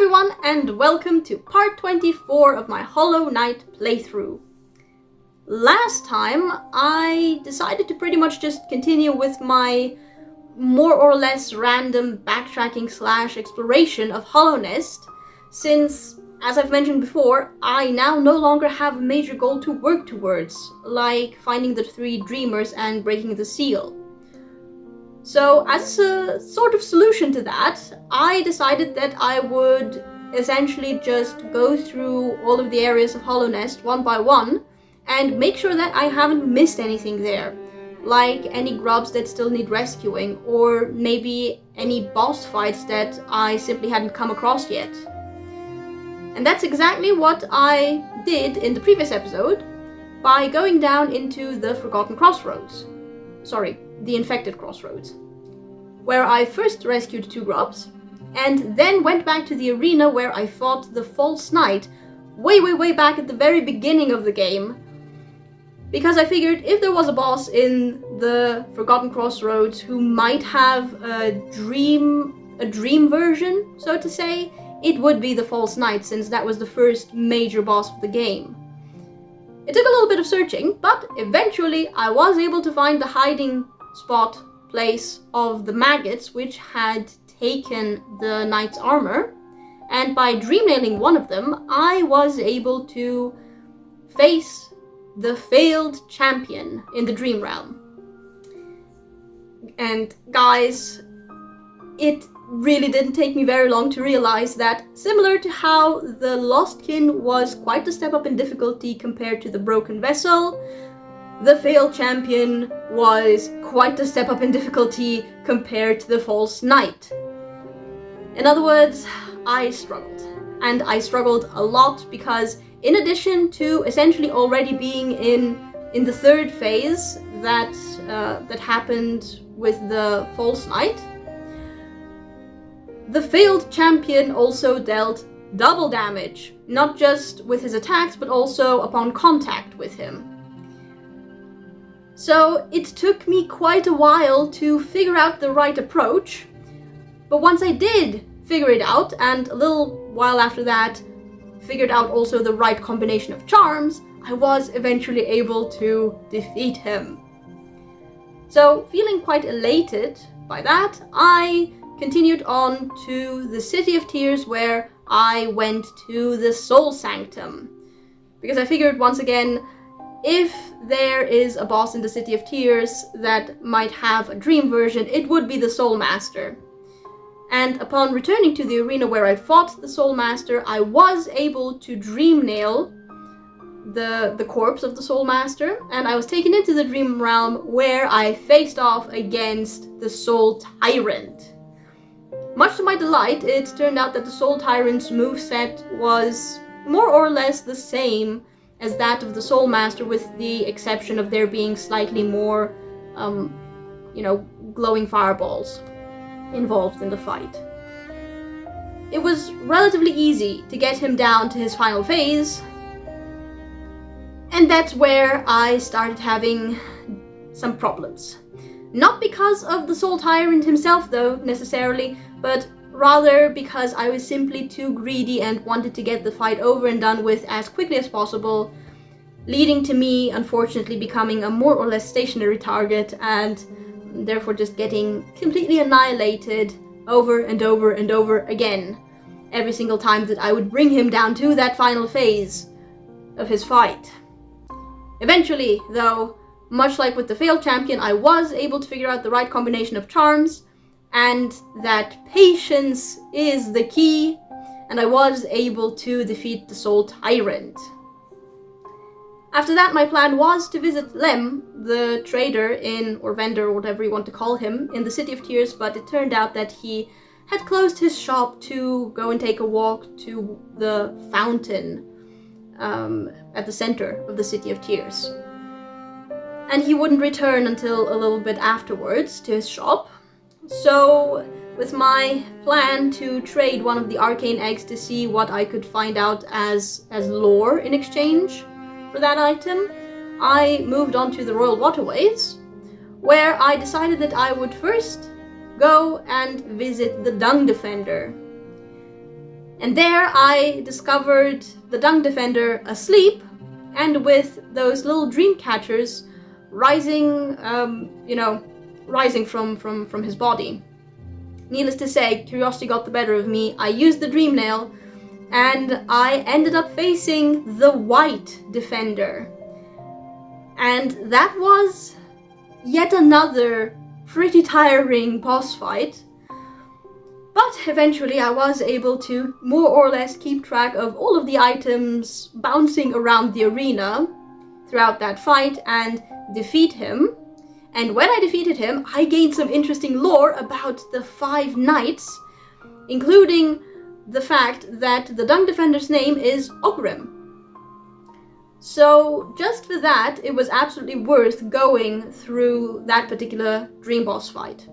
everyone, and welcome to part 24 of my Hollow Knight playthrough. Last time, I decided to pretty much just continue with my more or less random backtracking / exploration of Hollownest, since, as I've mentioned before, I now no longer have a major goal to work towards, like finding the 3 dreamers and breaking the seal. So, as a sort of solution to that, I decided that I would essentially just go through all of the areas of Hollownest one by one and make sure that I haven't missed anything there, like any grubs that still need rescuing, or maybe any boss fights that I simply hadn't come across yet. And that's exactly what I did in the previous episode by going down into the Forgotten Crossroads. Sorry, the Infected Crossroads, where I first rescued 2 grubs, and then went back to the arena where I fought the False Knight way back at the very beginning of the game, because I figured if there was a boss in the Forgotten Crossroads who might have a dream version, so to say, it would be the False Knight, since that was the first major boss of the game. It took a little bit of searching, but eventually I was able to find the hiding spot place of the maggots which had taken the knight's armor, and by dream nailing one of them, I was able to face the failed champion in the dream realm. And guys, it really didn't take me very long to realize that, similar to how the Lostkin was quite a step up in difficulty compared to the Broken Vessel, the failed champion was quite a step up in difficulty compared to the False Knight. In other words, I struggled. And I struggled a lot because, in addition to essentially already being in the 3rd phase that happened with the False Knight, the failed champion also dealt double damage, not just with his attacks, but also upon contact with him. So it took me quite a while to figure out the right approach, but once I did figure it out, and a little while after that figured out also the right combination of charms, I was eventually able to defeat him. So, feeling quite elated by that, I continued on to the City of Tears, where I went to the Soul Sanctum. Because I figured, once again, if there is a boss in the City of Tears that might have a dream version, it would be the Soul Master. And upon returning to the arena where I fought the Soul Master, I was able to dream nail the corpse of the Soul Master, and I was taken into the Dream Realm where I faced off against the Soul Tyrant. Much to my delight, it turned out that the Soul Tyrant's moveset was more or less the same as that of the Soul Master, with the exception of there being slightly more, glowing fireballs involved in the fight. It was relatively easy to get him down to his final phase, and that's where I started having some problems. Not because of the Soul Tyrant himself, though, necessarily, but rather because I was simply too greedy and wanted to get the fight over and done with as quickly as possible, leading to me, unfortunately, becoming a more or less stationary target, and therefore just getting completely annihilated over and over and over again, every single time that I would bring him down to that final phase of his fight. Eventually, though, much like with the failed champion, I was able to figure out the right combination of charms, and that patience is the key, and I was able to defeat the Soul Tyrant. After that, my plan was to visit Lem, the trader or vendor, or whatever you want to call him, in the City of Tears, but it turned out that he had closed his shop to go and take a walk to the fountain at the center of the City of Tears. And he wouldn't return until a little bit afterwards to his shop. So, with my plan to trade one of the arcane eggs to see what I could find out as lore in exchange for that item, I moved on to the Royal Waterways, where I decided that I would first go and visit the Dung Defender. And there I discovered the Dung Defender asleep and with those little dream catchers rising, rising from his body. Needless to say, curiosity got the better of me. I used the Dream Nail, and I ended up facing the White Defender. And that was yet another pretty tiring boss fight. But eventually I was able to more or less keep track of all of the items bouncing around the arena throughout that fight and defeat him. And when I defeated him, I gained some interesting lore about the 5 knights, including the fact that the Dung Defender's name is Ogrim. So just for that, it was absolutely worth going through that particular dream boss fight.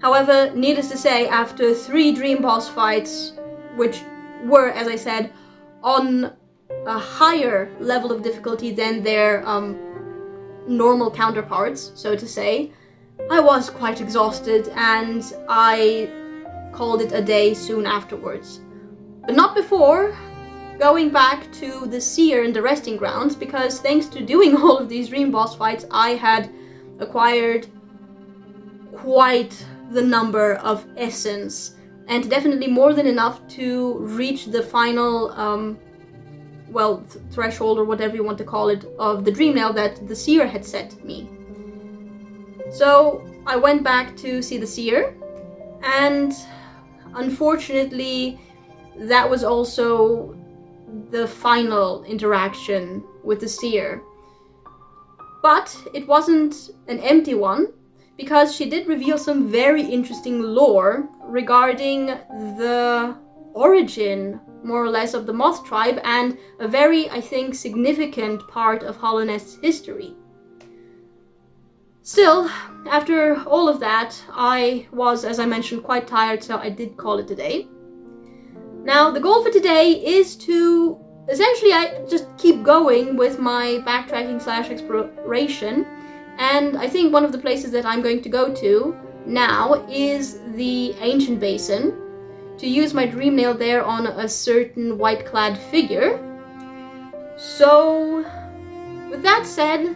However, needless to say, after 3 dream boss fights, which were, as I said, on a higher level of difficulty than their normal counterparts, so to say, I was quite exhausted and I called it a day soon afterwards. But not before going back to the Seer and the Resting Grounds, because thanks to doing all of these dream boss fights, I had acquired quite the number of essence, and definitely more than enough to reach the final threshold, or whatever you want to call it, of the Dream Nail that the Seer had set me. So I went back to see the Seer, and unfortunately that was also the final interaction with the Seer. But it wasn't an empty one, because she did reveal some very interesting lore regarding the origin, more or less, of the Moth tribe, and a very, I think, significant part of Hollow Nest's history. Still, after all of that, I was, as I mentioned, quite tired, so I did call it a day. Now, the goal for today is to essentially I just keep going with my backtracking / exploration, and I think one of the places that I'm going to go to now is the Ancient Basin, to use my Dream Nail there on a certain white-clad figure. So, with that said,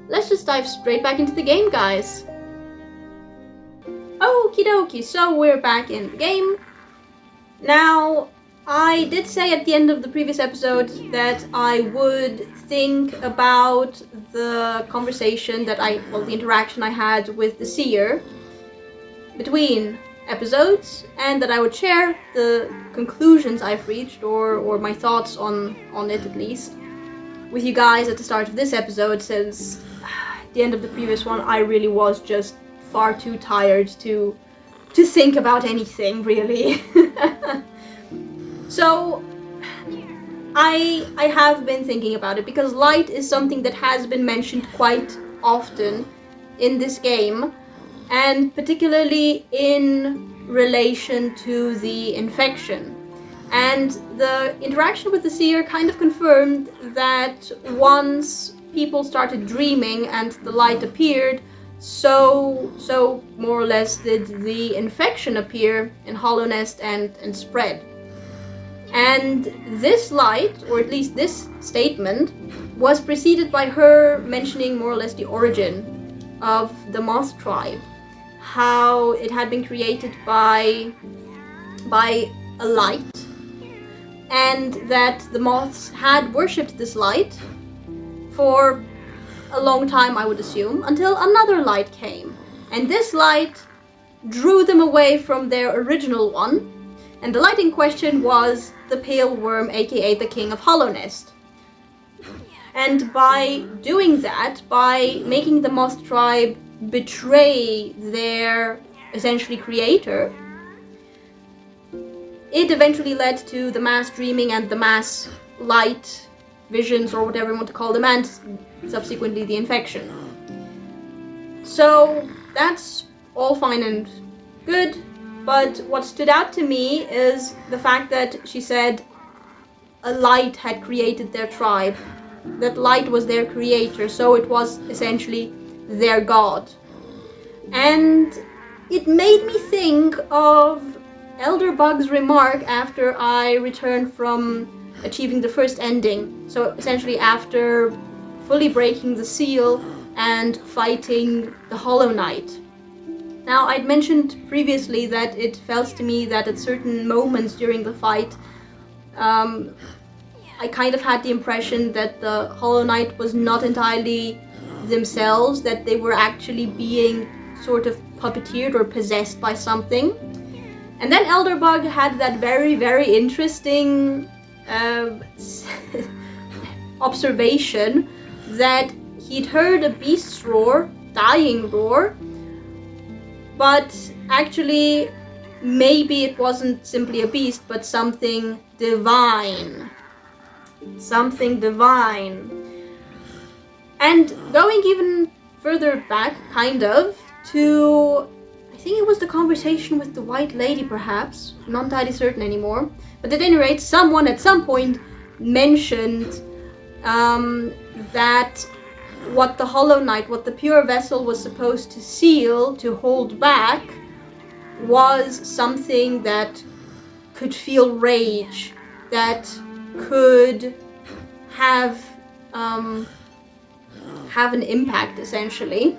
let's just dive straight back into the game, guys. Okie dokie, so we're back in the game. Now, I did say at the end of the previous episode that I would think about the conversation the interaction I had with the Seer between episodes, and that I would share the conclusions I've reached, or my thoughts on it at least, with you guys at the start of this episode, since at the end of the previous one I really was just far too tired to think about anything, really. So I have been thinking about it, because light is something that has been mentioned quite often in this game, and particularly in relation to the infection. And the interaction with the Seer kind of confirmed that once people started dreaming and the light appeared, so more or less did the infection appear in Hollow Nest and spread. And this light, or at least this statement, was preceded by her mentioning more or less the origin of the Moth tribe, how it had been created by a light, and that the Moths had worshipped this light for a long time, I would assume, until another light came. And this light drew them away from their original one, and the light in question was the Pale Worm, aka the King of Hollow Nest. And by doing that, by making the Moth tribe betray their, essentially, creator, it eventually led to the mass dreaming and the mass light visions, or whatever you want to call them, and subsequently the infection. So that's all fine and good, but what stood out to me is the fact that she said a light had created their tribe, that light was their creator, so it was essentially their god. And it made me think of Elderbug's remark after I returned from achieving the first ending. So essentially after fully breaking the seal and fighting the Hollow Knight. Now, I'd mentioned previously that it felt to me that at certain moments during the fight, I kind of had the impression that the Hollow Knight was not entirely themselves, that they were actually being sort of puppeteered or possessed by something. And then Elderbug had that very, very interesting observation that he'd heard a beast's roar, dying roar, but actually maybe it wasn't simply a beast, but something divine. Something divine. And going even further back, kind of, to, I think it was the conversation with the White Lady, perhaps. I'm not entirely certain anymore. But at any rate, someone at some point mentioned that what the Hollow Knight, what the pure vessel was supposed to seal, to hold back, was something that could feel rage, that could have an impact, essentially.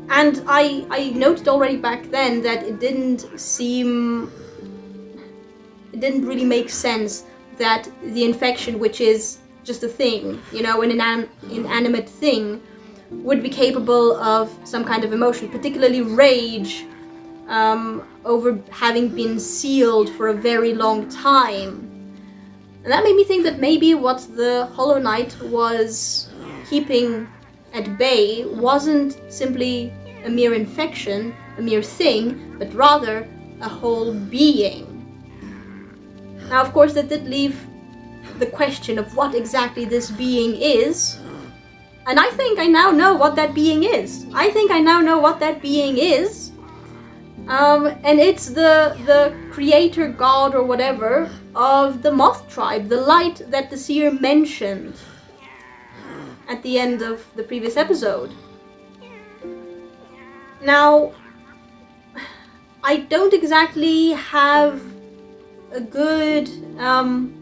And I noted already back then that it didn't really make sense that the infection, which is just a thing, you know, an inanimate thing, would be capable of some kind of emotion, particularly rage, over having been sealed for a very long time. And that made me think that maybe what the Hollow Knight was keeping at bay wasn't simply a mere infection, a mere thing, but rather a whole being. Now, of course, that did leave the question of what exactly this being is. And I think I now know what that being is. And it's the creator god or whatever of the Moth tribe, the light that the seer mentioned at the end of the previous episode. Now, I don't exactly have a good, an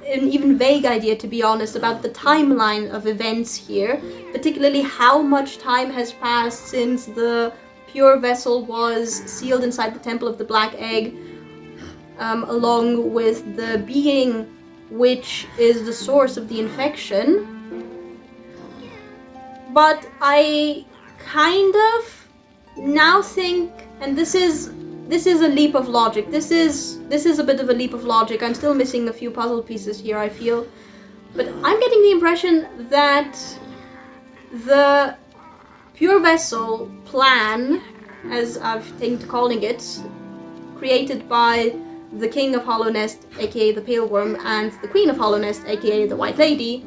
even vague idea, to be honest, about the timeline of events here, particularly how much time has passed since the pure vessel was sealed inside the Temple of the Black Egg, along with the being which is the source of the infection. But I kind of now think, and this is a leap of logic. This is a bit of a leap of logic. I'm still missing a few puzzle pieces here, I feel. But I'm getting the impression that the pure vessel plan, as I've taken to calling it, created by the King of Hollownest, aka the Pale Worm, and the Queen of Hollownest, aka the White Lady,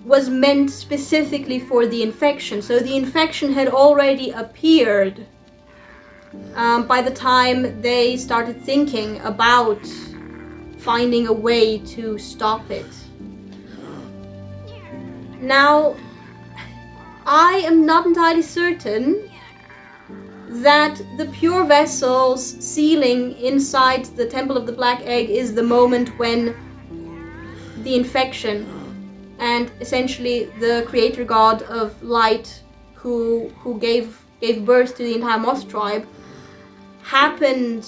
was meant specifically for the infection. So the infection had already appeared by the time they started thinking about finding a way to stop it. Now, I am not entirely certain that the pure vessel's sealing inside the Temple of the Black Egg is the moment when the infection and essentially the creator god of light who gave birth to the entire Moth tribe happened,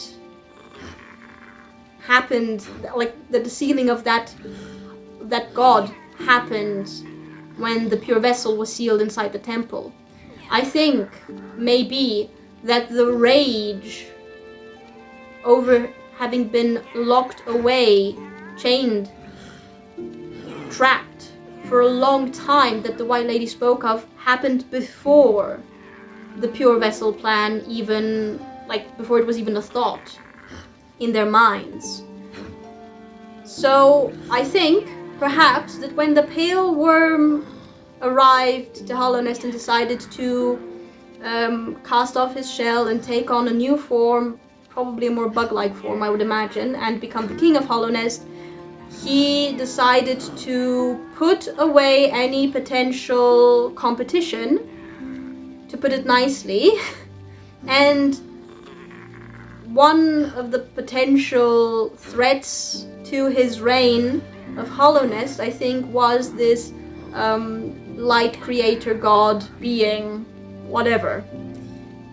like the sealing of that god happened when the pure vessel was sealed inside the temple. I think maybe that the rage over having been locked away, chained, trapped for a long time that the White Lady spoke of happened before the pure vessel plan even, like before it was even a thought in their minds. So I think perhaps that when the Pale Worm arrived to Hollownest and decided to cast off his shell and take on a new form, probably a more bug-like form, I would imagine, and become the King of Hollownest, he decided to put away any potential competition, to put it nicely, and one of the potential threats to his reign of hollowness, I think, was this light creator god being, whatever.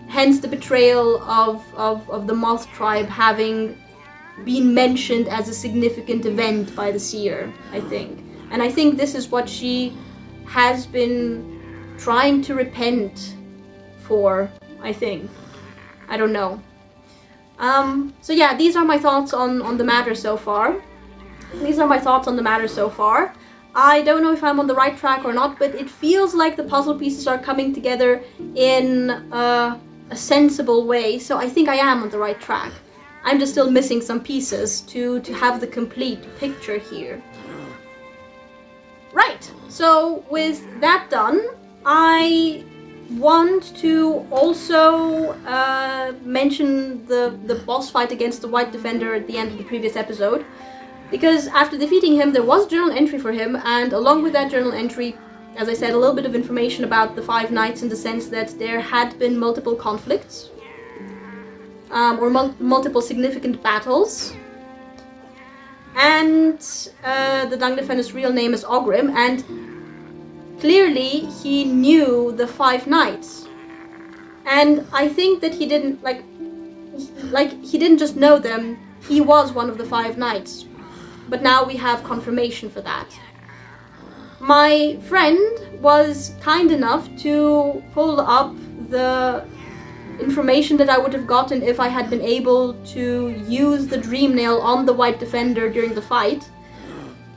Hence the betrayal of the Moth tribe having been mentioned as a significant event by the seer, I think. And I think this is what she has been trying to repent for, I think. I don't know. So yeah, these are my thoughts on the matter so far. I don't know if I'm on the right track or not, but it feels like the puzzle pieces are coming together in a sensible way, so I think I am on the right track. I'm just still missing some pieces to have the complete picture here. Right, so with that done, I want to also mention the boss fight against the White Defender at the end of the previous episode, because after defeating him there was a journal entry for him, and along with that journal entry, as I said, a little bit of information about the 5 knights in the sense that there had been multiple conflicts, or multiple significant battles, and the Dung Defender's real name is Ogrim, and clearly he knew the 5 knights, and I think that he didn't he didn't just know them, he was one of the 5 knights, but now we have confirmation for that. My friend was kind enough to pull up the information that I would have gotten if I had been able to use the Dream Nail on the White Defender during the fight.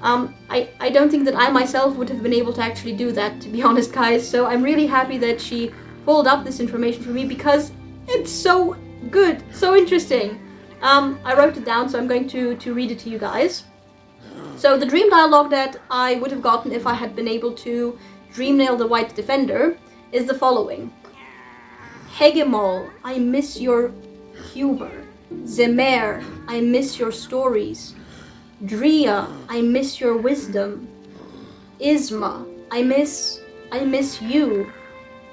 I don't think that I myself would have been able to actually do that, to be honest, guys, so I'm really happy that she pulled up this information for me because it's so good, so interesting. I wrote it down, so I'm going to read it to you guys. So the dream dialogue that I would have gotten if I had been able to Dream Nail the White Defender is the following. Hegemol, I miss your humor. Zemer, I miss your stories. Dria, I miss your wisdom. Isma, I miss you.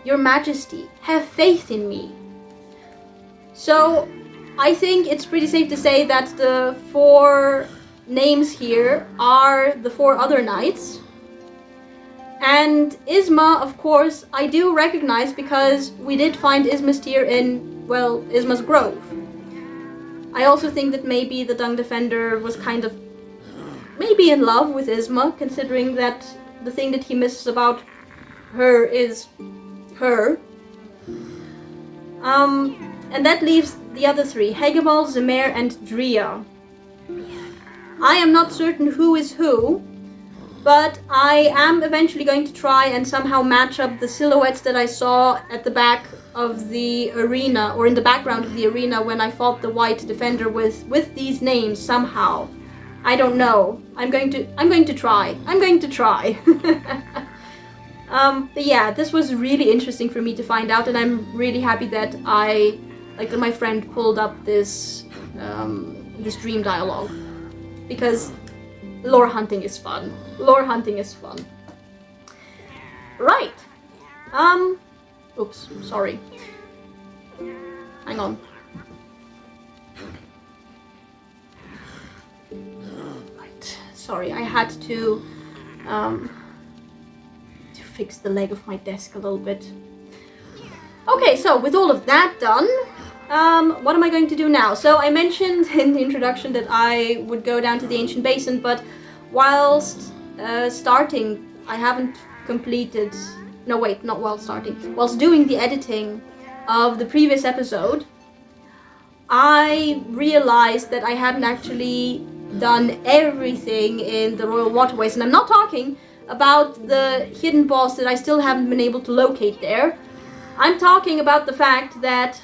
Your Majesty, have faith in me. So, I think it's pretty safe to say that the 4 names here are the 4 other knights. And Isma, of course, I do recognize because we did find Isma's tear in, well, Isma's grove. I also think that maybe the Dung Defender was kind of maybe in love with Isma, considering that the thing that he misses about her is her. And that leaves the other 3, Hegemol, Zemer, and Dria. I am not certain who is who, but I am eventually going to try and somehow match up the silhouettes that I saw at the back of the arena, or in the background of the arena when I fought the White Defender with these names somehow. I don't know. I'm going to try. But yeah, this was really interesting for me to find out, and I'm really happy that that my friend pulled up this this dream dialogue, because lore hunting is fun. Right. Oops, sorry. Hang on. Right. Sorry, I had to fix the leg of my desk a little bit. Okay, so with all of that done, what am I going to do now? So I mentioned in the introduction that I would go down to the Ancient Basin, but whilst starting, I haven't completed... No, wait, not while starting. Whilst doing the editing of the previous episode, I realized that I hadn't actually done everything in the Royal Waterways, and I'm not talking about the hidden boss that I still haven't been able to locate there. I'm talking about the fact that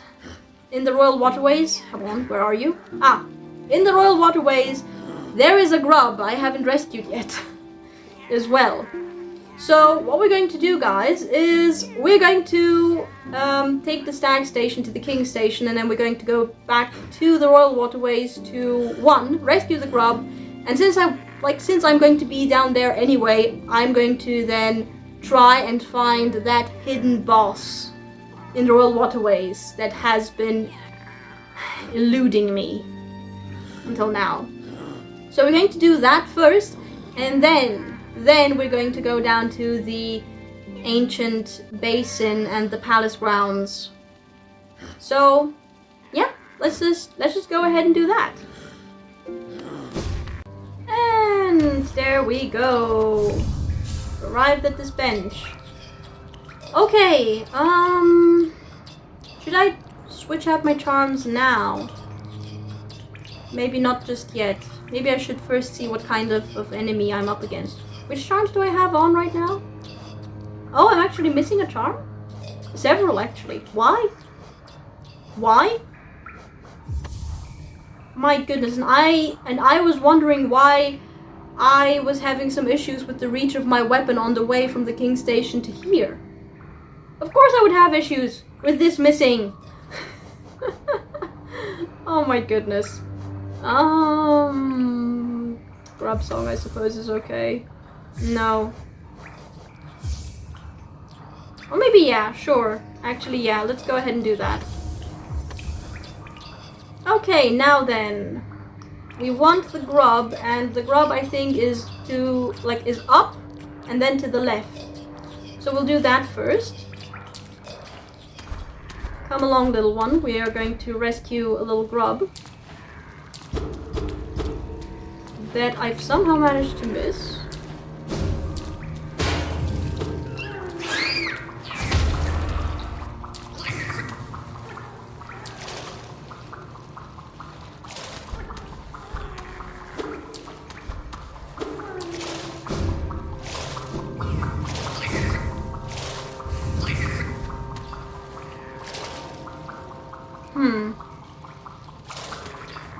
in the Royal Waterways... Come on, where are you? In the Royal Waterways, there is a grub I haven't rescued yet as well. So what we're going to do, guys, is we're going to take the Stag Station to the King Station, and then we're going to go back to the Royal Waterways to, 1, rescue the grub, and since I'm going to be down there anyway, I'm going to then try and find that hidden boss in the Royal Waterways that has been eluding me until now. So we're going to do that first, and then we're going to go down to the ancient basin and the palace grounds. So yeah, let's just go ahead and do that. And there we go. Arrived at this bench. Okay, should I switch out my charms now? Maybe not just yet. Maybe I should first see what kind of enemy I'm up against. Which charms do I have on right now? Oh, I'm actually missing a charm? Several, actually. Why? Why? My goodness, and I was wondering why I was having some issues with the reach of my weapon on the way from the King Station to here. Of course I would have issues with this missing. Oh my goodness. Grub song I suppose is okay. No. Or maybe yeah, sure. Actually yeah, let's go ahead and do that. Okay, now then. We want the grub, and the grub I think is is up and then to the left. So we'll do that first. Come along, little one. We are going to rescue a little grub that I've somehow managed to miss.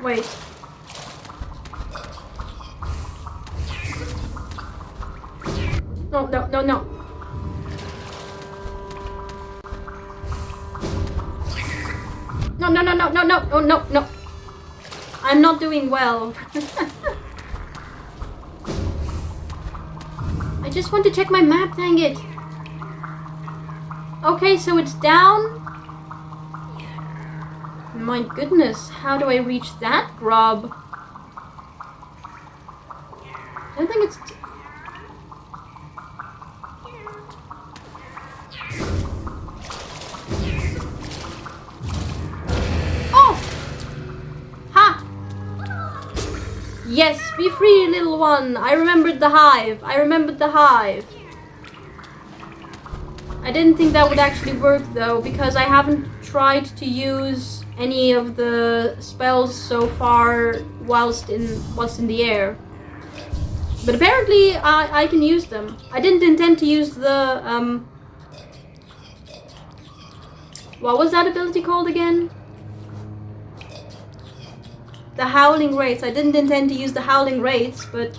Wait. No, no, no, no. No, no, no, no, no, no, no, no, no. I'm not doing well. I just want to check my map, dang it. Okay, so it's down. My goodness, how do I reach that grub? I don't think it's... Oh! Ha! Yes, be free, little one. I remembered the hive. I remembered the hive. I didn't think that would actually work though, because I haven't tried to use any of the spells so far whilst in the air. But apparently I can use them. I didn't intend to use the what was that ability called again? The Howling Wraiths. I didn't intend to use the Howling Wraiths, but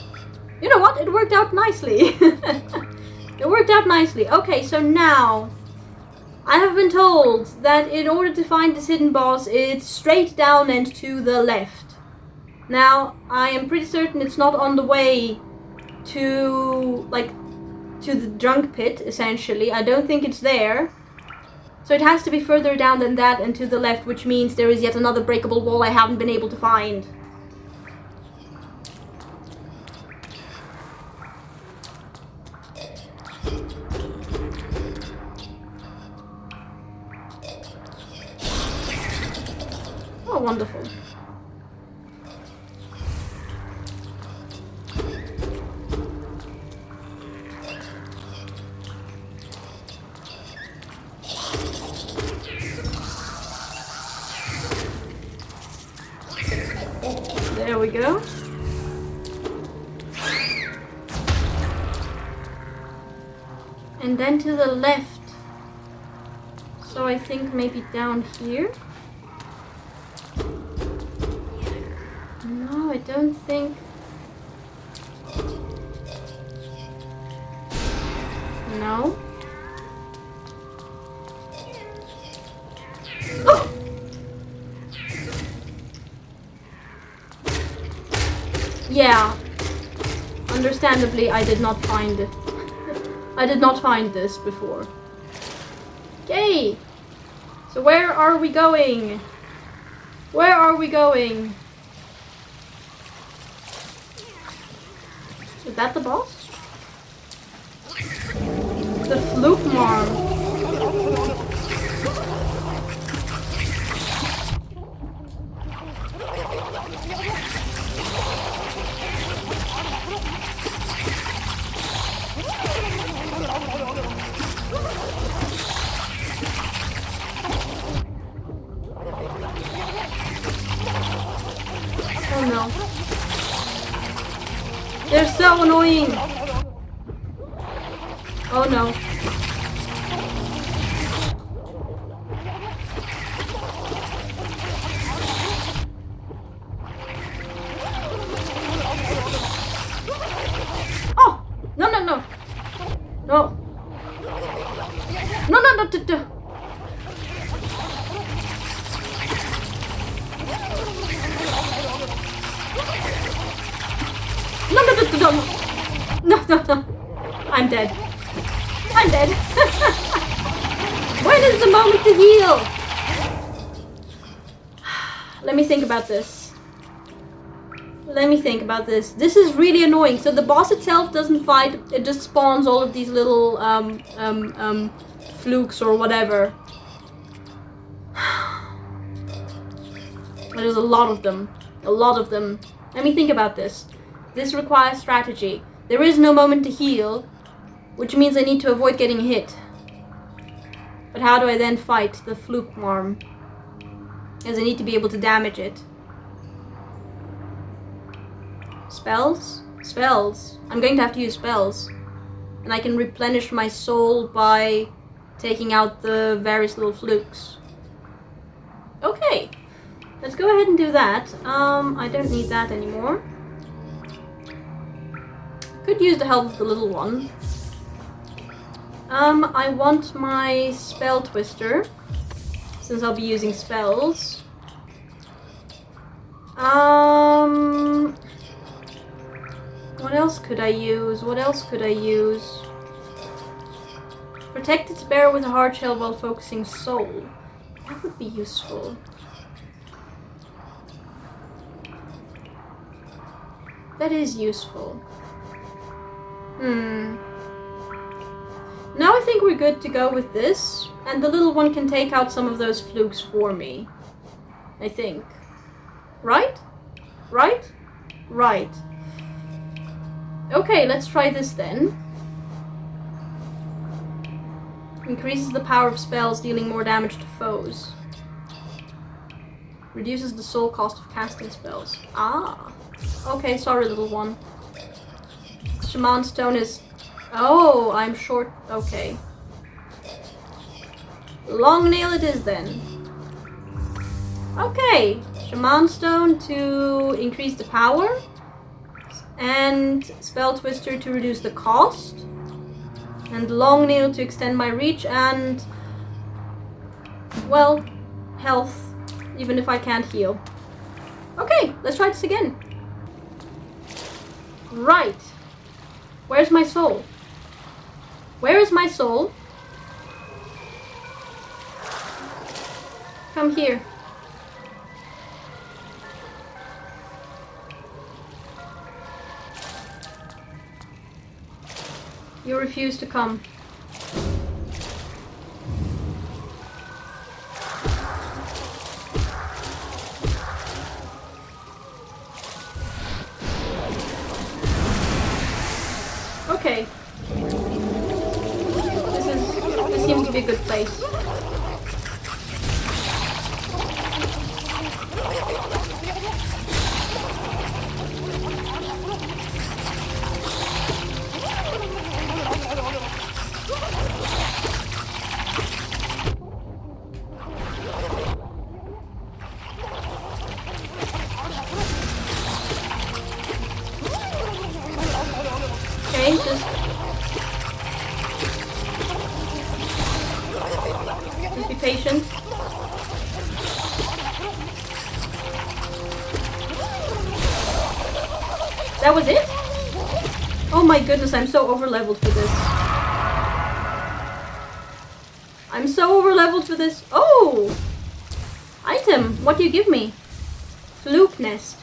you know what? It worked out nicely. It worked out nicely. Okay, so now I have been told that in order to find this hidden boss, it's straight down and to the left. Now, I am pretty certain it's not on the way to, to the drunk pit, essentially. I don't think it's there. So it has to be further down than that and to the left, which means there is yet another breakable wall I haven't been able to find. Oh, wonderful. There we go. And then to the left. So I think maybe down here. No, I don't think. No. Oh! Yeah. Understandably, I did not find it. I did not find this before. Okay. So where are we going? Where are we going? Is that the boss? The fluke marm. Oh no. They're so annoying. Oh no. Oh! No, no, no. No. No, no, no, no. No, no, no, no, no, no, no. I'm dead. I'm dead. When is the moment to heal? Let me think about this. Let me think about this. This is really annoying. So the boss itself doesn't fight. It just spawns all of these little flukes or whatever. There's a lot of them. A lot of them. Let me think about this. This requires strategy. There is no moment to heal, which means I need to avoid getting hit. But how do I then fight the fluke marm? Because I need to be able to damage it. Spells? Spells. I'm going to have to use spells. And I can replenish my soul by taking out the various little flukes. Okay. Let's go ahead and do that. I don't need that anymore. Could use the help of the little one. I want my spell twister, since I'll be using spells. What else could I use? What else could I use? Protect its bearer with a hard shell while focusing soul. That would be useful. That is useful. Now I think we're good to go with this, and the little one can take out some of those flukes for me. I think. Right? Right? Right. Okay, let's try this then. Increases the power of spells, dealing more damage to foes. Reduces the soul cost of casting spells. Ah. Okay, sorry little one. Shaman Stone is... Oh, I'm short. Okay. Long nail it is then. Okay. Shaman Stone to increase the power. And Spell Twister to reduce the cost. And Long Nail to extend my reach and... Well, health. Even if I can't heal. Okay, let's try this again. Right. Where's my soul? Where is my soul? Come here. You refuse to come. Okay. This seems to be a good place. Okay, just be patient. That was it? Oh my goodness, I'm so over-leveled for this. I'm so over-leveled for this. Oh! Item, what do you give me? Fluke nest.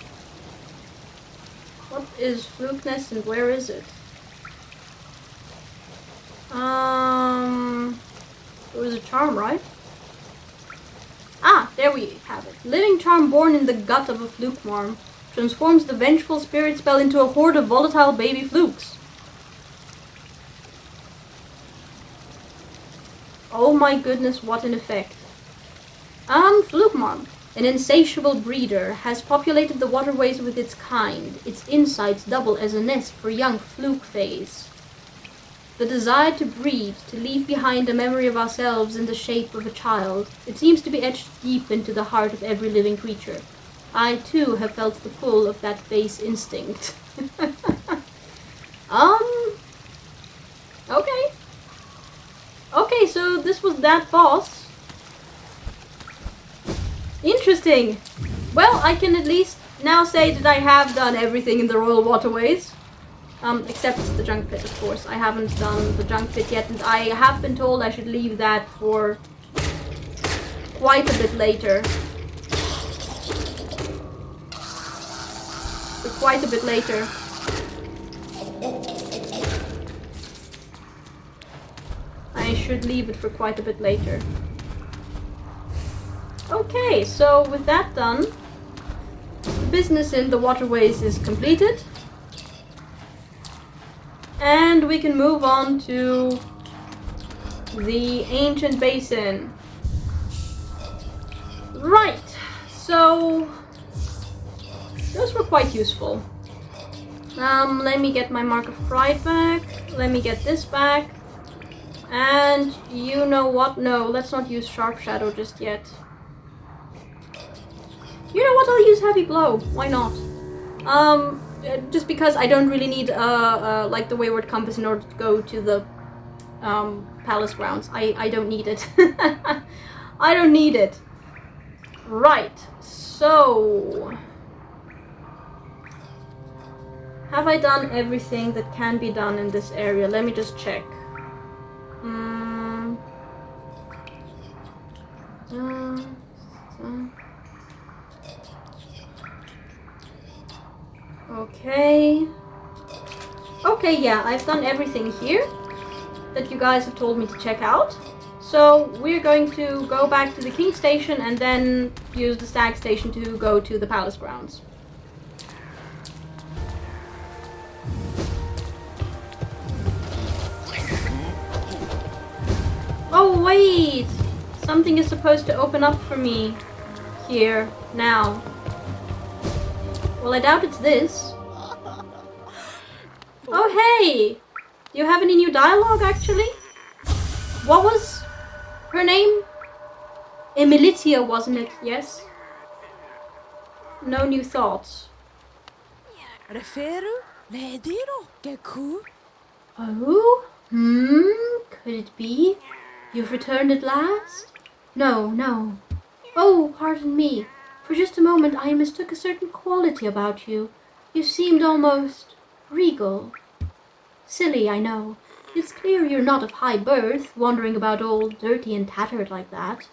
What is fluke nest and where is it? It was a charm, right? Ah, there we have it. Living charm born in the gut of a fluke worm. Transforms the vengeful spirit spell into a horde of volatile baby flukes. Oh my goodness, what an effect. Fluke worm. An insatiable breeder has populated the waterways with its kind. Its insides double as a nest for young fluke phase. The desire to breed, to leave behind a memory of ourselves in the shape of a child. It seems to be etched deep into the heart of every living creature. I too have felt the pull of that base instinct. Okay. Okay, so this was that boss. Interesting. Well, I can at least now say that I have done everything in the Royal Waterways. Except the junk pit, of course. I haven't done the junk pit yet, and I have been told I should leave that for quite a bit later. Quite a bit later. I should leave it for quite a bit later. Okay, so with that done, the business in the waterways is completed. And we can move on to the ancient basin. Right, so those were quite useful. Let me get my Mark of Pride back. Let me get this back. And you know what? No, let's not use Sharp Shadow just yet. You know what? I'll use Heavy Blow. Why not? Just because I don't really need like the Wayward Compass in order to go to the palace grounds. I don't need it. I don't need it. Right. So, have I done everything that can be done in this area? Let me just check. Okay. Okay, yeah, I've done everything here that you guys have told me to check out. So we're going to go back to the King Station and then use the Stag Station to go to the palace grounds. Oh wait! Something is supposed to open up for me here, now. Well, I doubt it's this. Oh hey! Do you have any new dialogue actually? What was her name? Emilitia, wasn't it? Yes? No new thoughts. Oh? Could it be? You've returned at last? No, no. Oh, pardon me. For just a moment I mistook a certain quality about you. You seemed almost regal. Silly, I know. It's clear you're not of high birth, wandering about all dirty and tattered like that.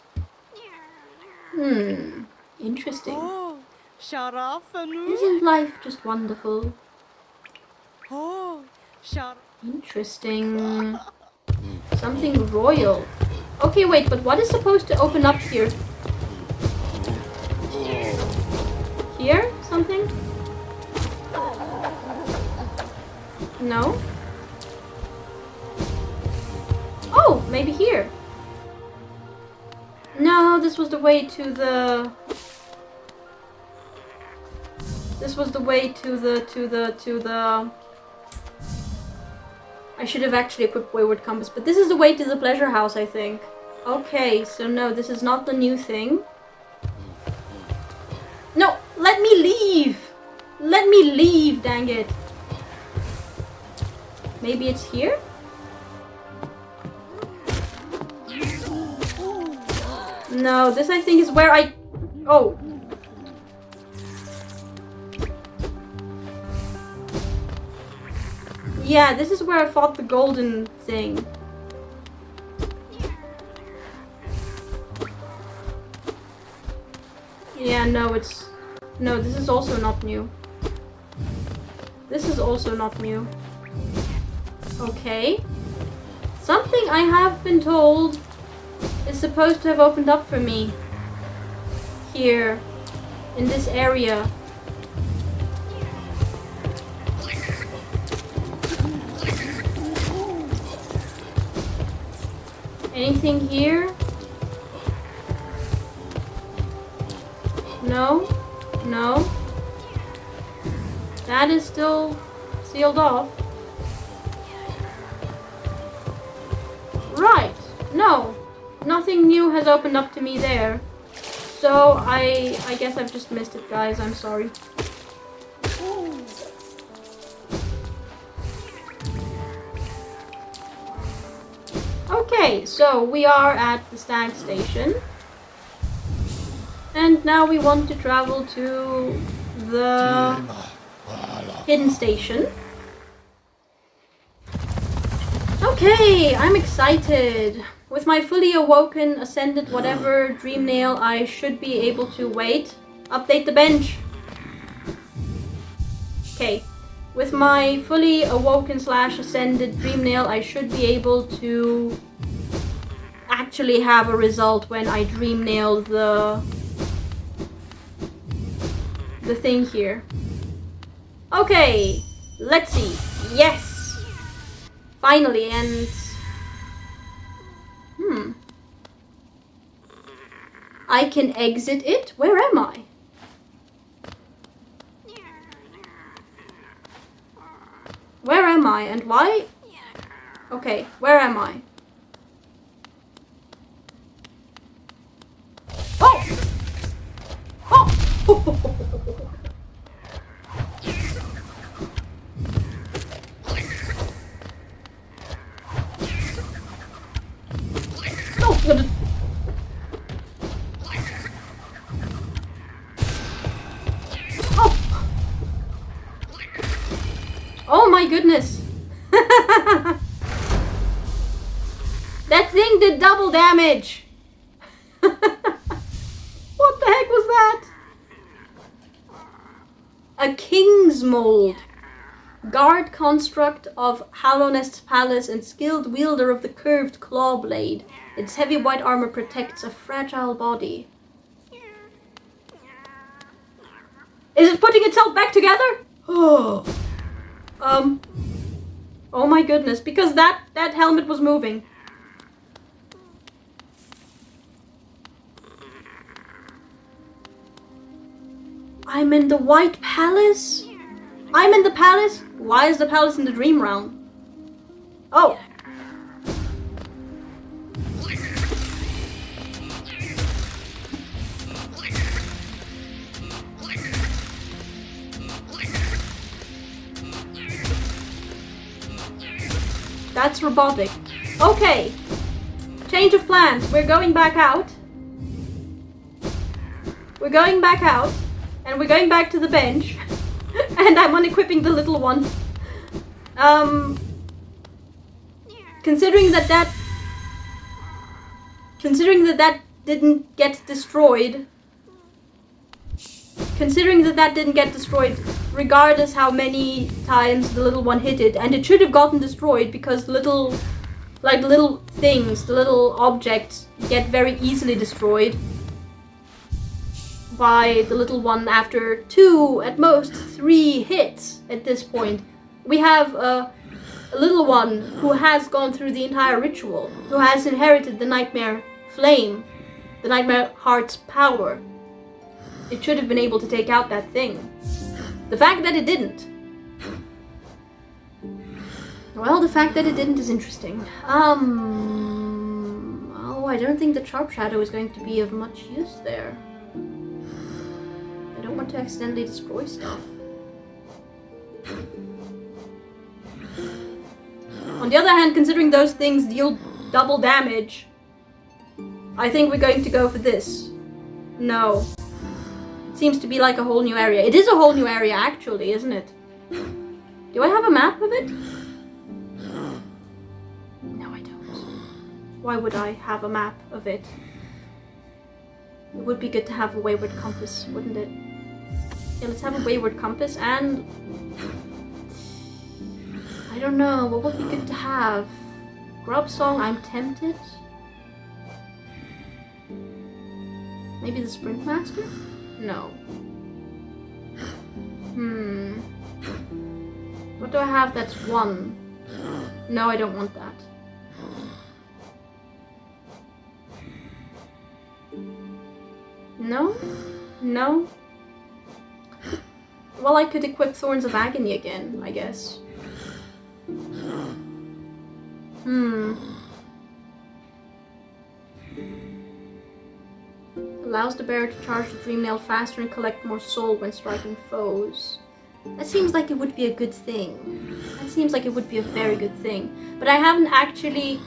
Interesting. Isn't life just wonderful? Interesting. Something royal. Okay, wait, but what is supposed to open up here? Here? Something? No? Oh, maybe here. No, this was the way to the... This was the way to the... I should have actually equipped Wayward Compass, but this is the way to the pleasure house, I think. Okay, so no, this is not the new thing. No, let me leave! Let me leave, dang it. Maybe it's here? No, this I think is where I... Oh. Yeah, this is where I fought the golden thing. Yeah, no, it's No, this is also not new. This is also not new. Okay. Something I have been told is supposed to have opened up for me. Here. In this area. Anything here? No? No? That is still sealed off. Right. No. Nothing new has opened up to me there. So I guess I've just missed it, guys. I'm sorry. Okay, so we are at the stag station. And now we want to travel to the hidden station. Okay, I'm excited. With my fully awoken, ascended, whatever dream nail, I should be able to wait. Update the bench. Okay. With my fully awoken / ascended dream nail, I should be able to actually have a result when I dream nail the thing here. Okay, let's see. Yes! Finally, and... I can exit it? Where am I? Where am I and why? Okay, where am I? Oh! Oh! No! Oh my goodness! That thing did double damage! What the heck was that? A king's mold. Guard construct of Hallownest's palace and skilled wielder of the curved claw blade. Its heavy white armor protects a fragile body. Is it putting itself back together? Oh. Oh my goodness, because that helmet was moving. I'm in the White Palace? I'm in the palace? Why is the palace in the dream realm? Oh. That's robotic. Okay. Change of plans. We're going back out. We're going back out. And we're going back to the bench. And I'm unequipping the little one. Considering that didn't get destroyed. Considering that didn't get destroyed, regardless how many times the little one hit it, and it should have gotten destroyed because the little things, the little objects get very easily destroyed by the little one after 2, at most 3 hits at this point. We have a little one who has gone through the entire ritual, who has inherited the nightmare flame, the nightmare heart's power. It should have been able to take out that thing. The fact that it didn't. Well, the fact that it didn't is interesting. Oh, I don't think the Sharp Shadow is going to be of much use there. I don't want to accidentally destroy stuff. On the other hand, considering those things deal double damage, I think we're going to go for this. No. It seems to be like a whole new area. It is a whole new area, actually, isn't it? Do I have a map of it? No, I don't. Why would I have a map of it? It would be good to have a wayward compass, wouldn't it? Yeah, let's have a wayward compass and... I don't know, what would be good to have? Grub song, I'm tempted. Maybe the Sprint Master? No. What do I have that's 1? No, I don't want that. No? No? Well, I could equip Thorns of Agony again, I guess. Allows the bearer to charge the dream nail faster and collect more soul when striking foes. That seems like it would be a good thing. That seems like it would be a very good thing. But I haven't actually...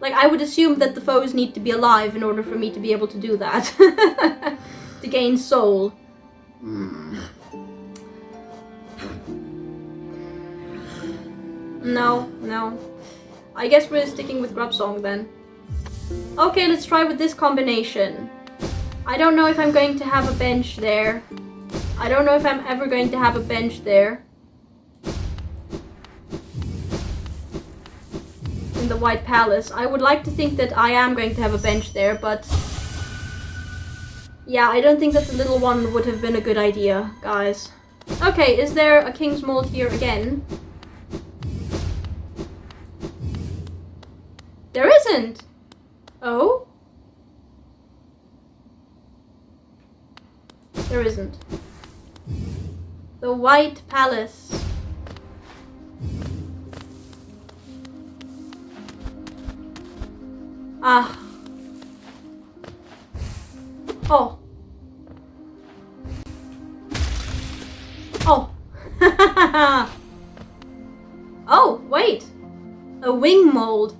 Like, I would assume that the foes need to be alive in order for me to be able to do that. To gain soul. No, no. I guess we're sticking with Grub Song then. Okay, let's try with this combination. I don't know if I'm going to have a bench there. I don't know if I'm ever going to have a bench there. In the White Palace. I would like to think that I am going to have a bench there, but... Yeah, I don't think that the little one would have been a good idea, guys. Okay, is there a King's Mold here again? There isn't! Oh? There isn't. The White Palace. Ah. Oh. Oh. Oh, wait. A wing mold.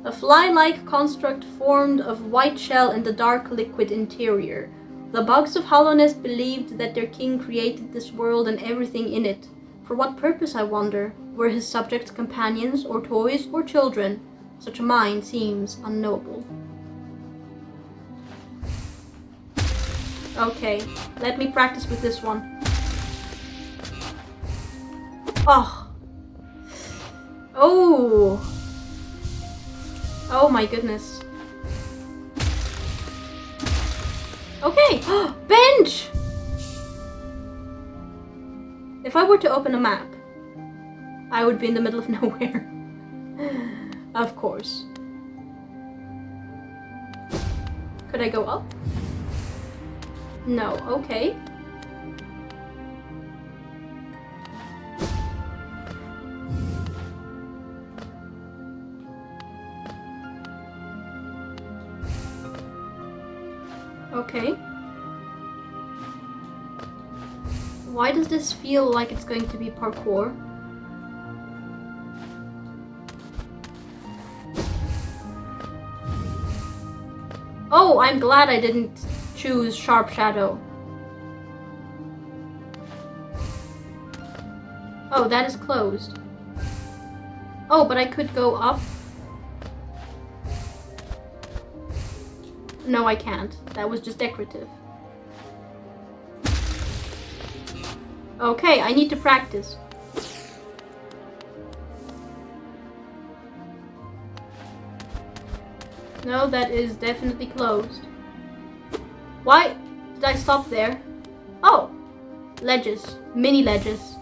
A fly-like construct formed of white shell and a dark liquid interior. The bugs of Hollowness believed that their king created this world and everything in it. For what purpose, I wonder? Were his subjects companions, or toys, or children? Such a mind seems unknowable. Okay, let me practice with this one. Oh. Oh. Oh my goodness. Okay, bench! If I were to open a map, I would be in the middle of nowhere. Of course. Could I go up? No, okay. Okay. Why does this feel like it's going to be parkour? Oh, I'm glad I didn't choose Sharp Shadow. Oh, that is closed. Oh, but I could go up. No, I can't. That was just decorative. Okay, I need to practice. No, that is definitely closed. Why did I stop there? Oh! Ledges. Mini ledges.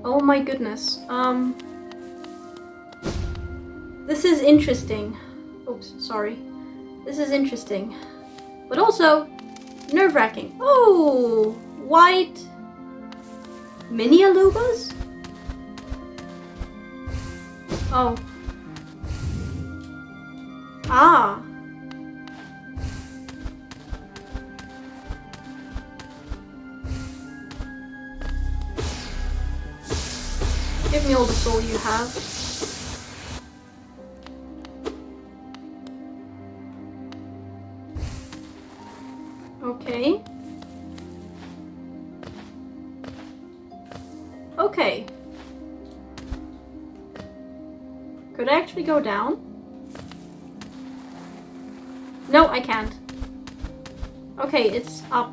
Oh my goodness. This is interesting. Oops, sorry. This is interesting. But also, nerve-wracking. Oh! White... mini alubas? Oh. Ah. Give me all the soul you have. Okay. Okay. Could I actually go down? No, I can't. Okay, it's up.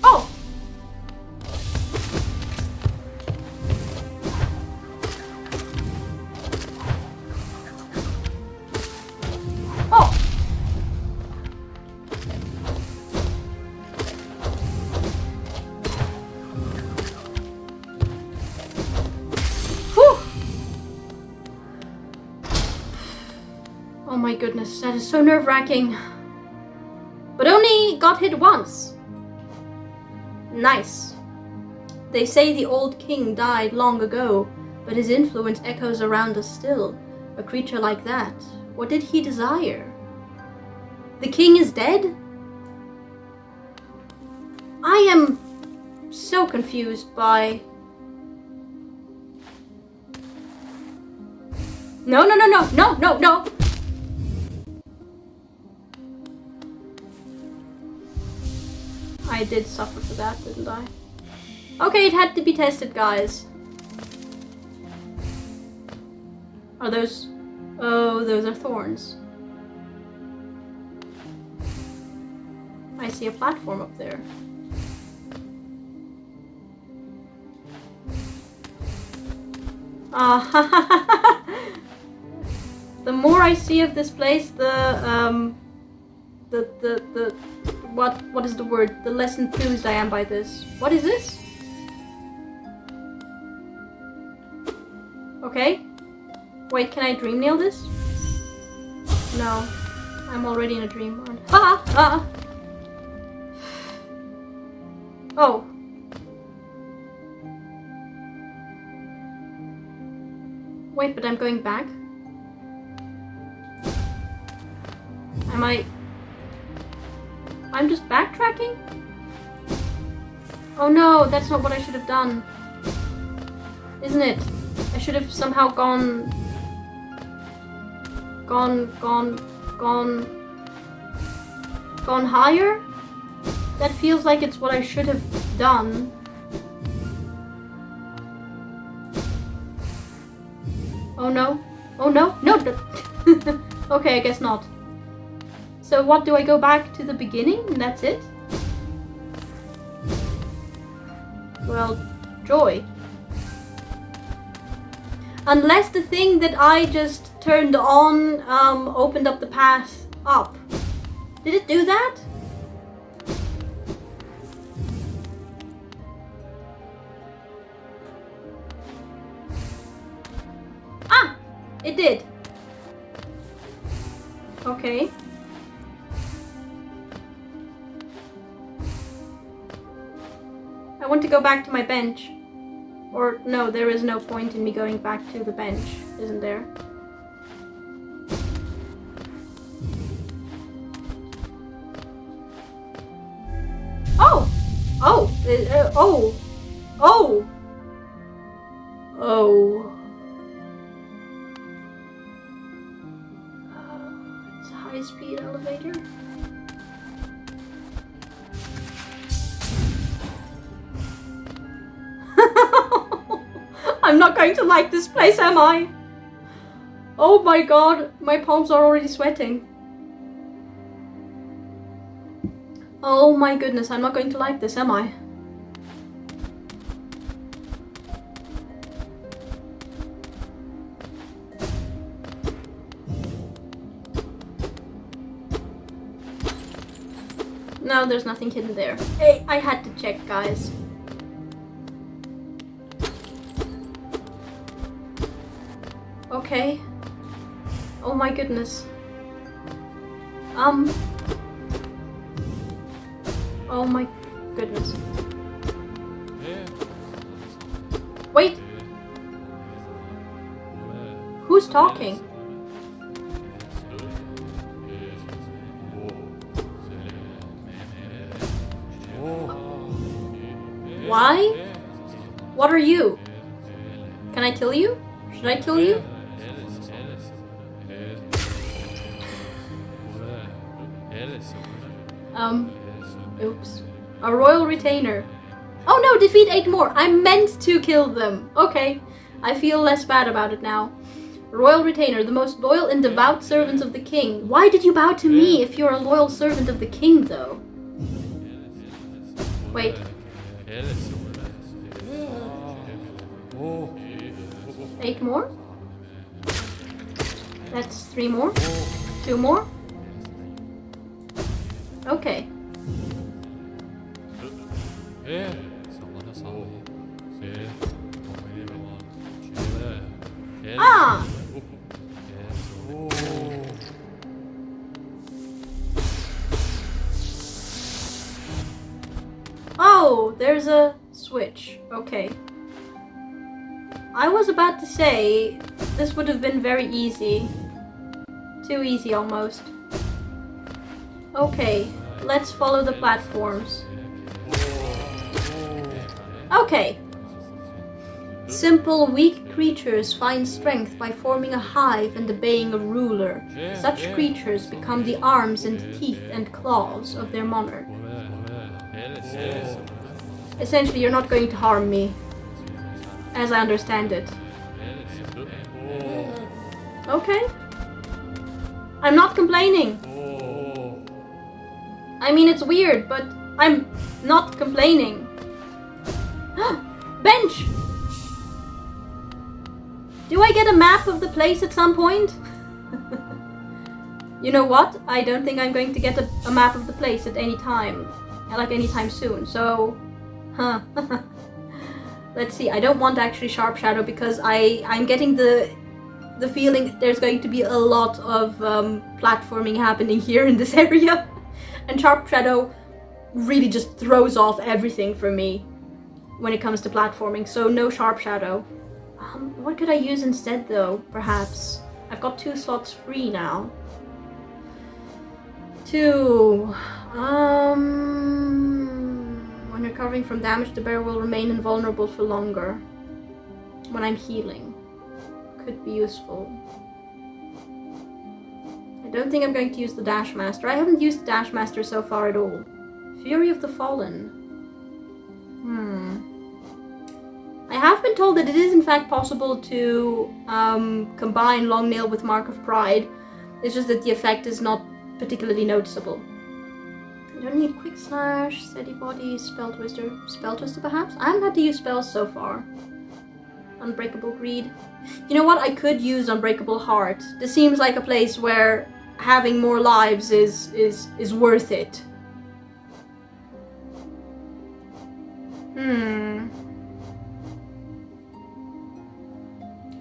Oh! Oh! Whew! Oh my goodness, that is so nerve-wracking. But only got hit once. Nice. They say the old king died long ago, but his influence echoes around us still. A creature like that, what did he desire? The king is dead? I am so confused by... No, no, no, no, no, no, no! I did suffer for that, didn't I? Okay, it had to be tested, guys. Are those... Oh, those are thorns. I see a platform up there. Ah, the more I see of this place, what is the word? The less enthused I am by this. What is this? Okay. Wait, can I dream nail this? No. I'm already in a dream world. Ah! Ah! Oh. Wait, but I'm going back? Am I... I'm just backtracking? Oh no, that's not what I should have done. Isn't it? I should have somehow gone higher? That feels like it's what I should have done. Oh no. Oh no. No! Okay, I guess not. So what, do I go back to the beginning and that's it? Well, joy. Unless the thing that I just turned on opened up the path up. Did it do that? Ah! It did. Okay. I want to go back to my bench. Or, no, there is no point in me going back to the bench, isn't there? Oh! Oh! Oh! Oh! Oh. It's a high-speed elevator. I'm not going to like this place, am I? Oh my god, my palms are already sweating. Oh my goodness, I'm not going to like this, am I? No, there's nothing hidden there. Hey, I had to check, guys. Okay. Oh my goodness. Oh my goodness. Wait. Who's talking? Why? What are you? Can I kill you? Should I kill you? Oops. A royal retainer. Oh no, defeat 8 more. I meant to kill them. Okay. I feel less bad about it now. Royal retainer, the most loyal and devout servants of the king. Why did you bow to me if you're a loyal servant of the king, though? Wait. 8 more? That's 3 more? 2 more? Okay. Ah! Oh, there's a switch. Okay. I was about to say, this would have been very easy. Too easy, almost. Okay, let's follow the platforms. Okay. Simple, weak creatures find strength by forming a hive and obeying a ruler. Such creatures become the arms and teeth and claws of their monarch. Essentially, you're not going to harm me, as I understand it. Okay. I'm not complaining. I mean, it's weird, but I'm not complaining. Bench! Do I get a map of the place at some point? You know what? I don't think I'm going to get a map of the place at any time. Like anytime soon, so... Huh. Let's see, I don't want actually Sharp Shadow because I'm getting the feeling there's going to be a lot of platforming happening here in this area. And Sharp Shadow really just throws off everything for me when it comes to platforming, so no Sharp Shadow. What could I use instead though, perhaps? I've got 2 slots free now. 2... When recovering from damage, the bear will remain invulnerable for longer. When I'm healing. Could be useful. I don't think I'm going to use the Dash Master. I haven't used the Dash Master so far at all. Fury of the Fallen. I have been told that it is in fact possible to combine Long Nail with Mark of Pride. It's just that the effect is not particularly noticeable. I don't need Quick Slash, Steady Body, Spell Twister. Spell Twister perhaps? I haven't had to use spells so far. Unbreakable Greed. You know what? I could use Unbreakable Heart. This seems like a place where having more lives is worth it.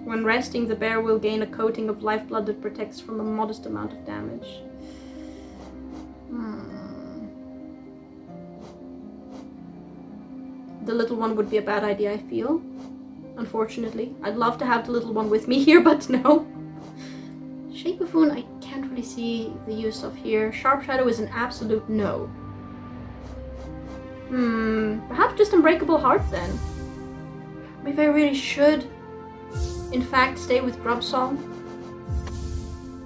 When resting, the bear will gain a coating of lifeblood that protects from a modest amount of damage. The little one would be a bad idea, I feel. Unfortunately. I'd love to have the little one with me here, but no. Shape of Wound, I can't really see the use of here. Sharp Shadow is an absolute no. Perhaps just Unbreakable Heart then. Maybe I really should, in fact, stay with Grub Song.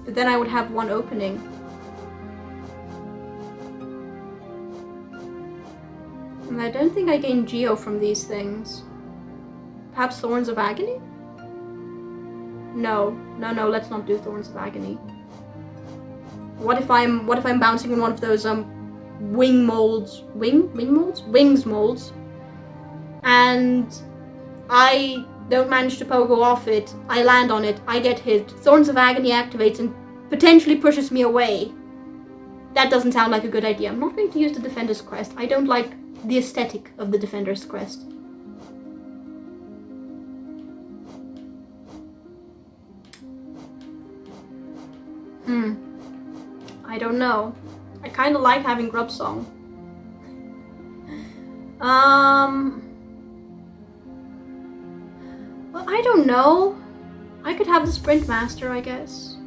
But then I would have 1 opening. And I don't think I gain Geo from these things. Perhaps Thorns of Agony? No, let's not do Thorns of Agony. What if I'm bouncing on one of those wing molds, wings molds, and I don't manage to pogo off it, I land on it, I get hit, Thorns of Agony activates and potentially pushes me away. That doesn't sound like a good idea. I'm not going to use the Defender's Quest. I don't like the aesthetic of the Defender's Quest. I don't know. I kind of like having Grub Song. Well, I don't know. I could have the Sprint Master, I guess.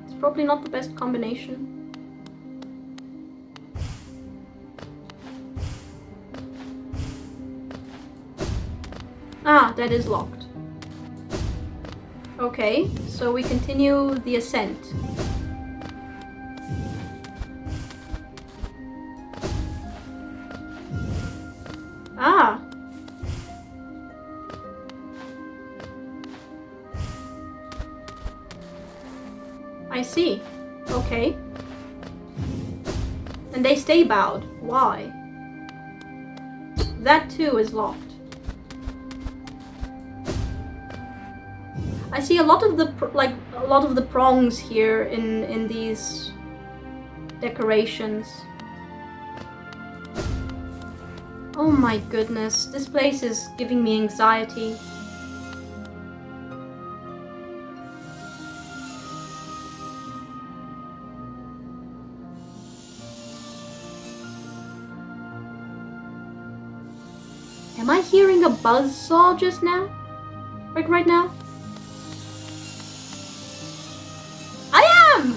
It's probably not the best combination. Ah, that is locked. Okay, so we continue the ascent. Ah! see. Okay. And they stay bowed. Why? That too is locked. I see a lot of the prongs here in these decorations. Oh my goodness, this place is giving me anxiety. Am I hearing a buzzsaw just now? Like right now? I am!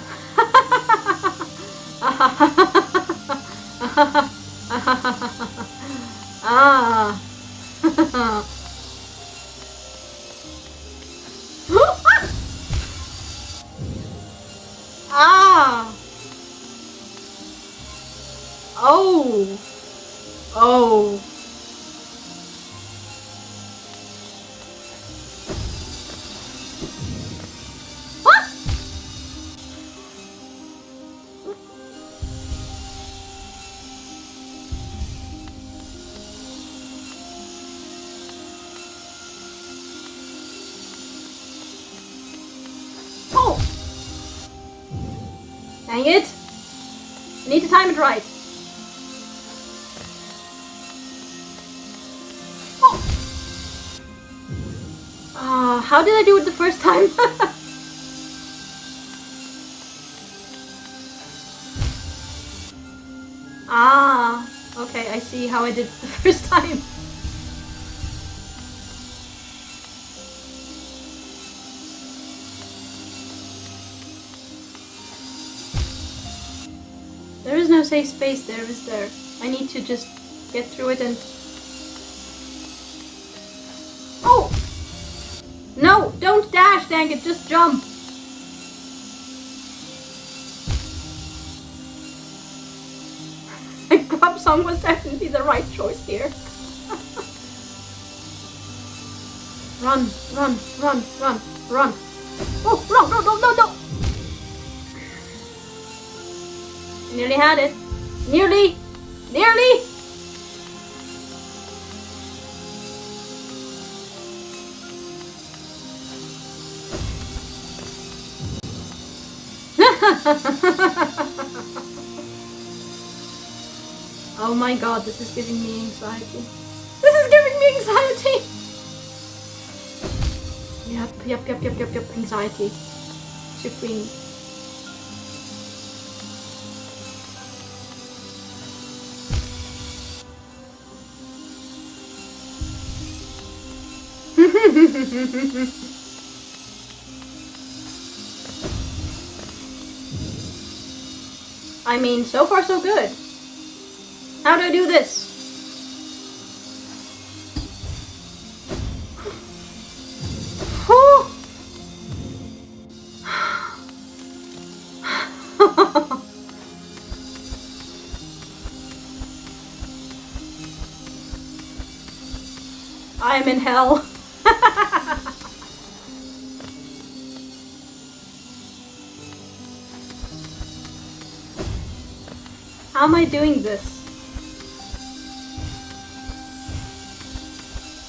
Ah. Ah. Oh. Oh. Dang it! I need to time it right. Oh! How did I do it the first time? Ah, okay, I see how I did it the first time. There is no safe space there, is there? I need to just get through it and... Oh! No! Don't dash, dang it! Just jump! A grub song was definitely the right choice here. Run, run, run, run, run. Oh, no, no, no, no, no! Nearly had it. Nearly! Nearly! Oh my god, this is giving me anxiety. This is giving me anxiety! Yep. Anxiety. Supreme. I mean, so far so good. How do I do this? I'm in hell. How am I doing this?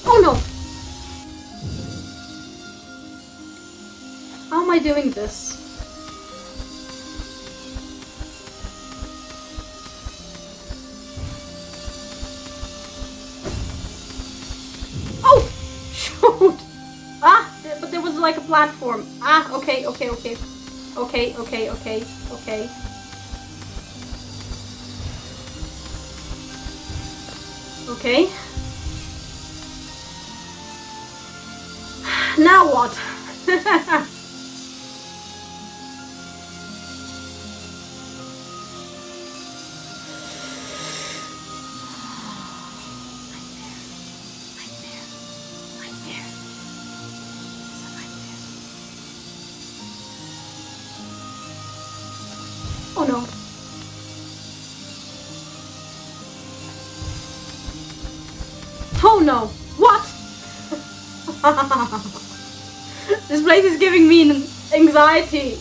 Oh no! How am I doing this? Oh! Shoot! Ah! But there was like a platform. Ah, okay. Okay. Now what? Oh no. Oh no! What? This place is giving me anxiety.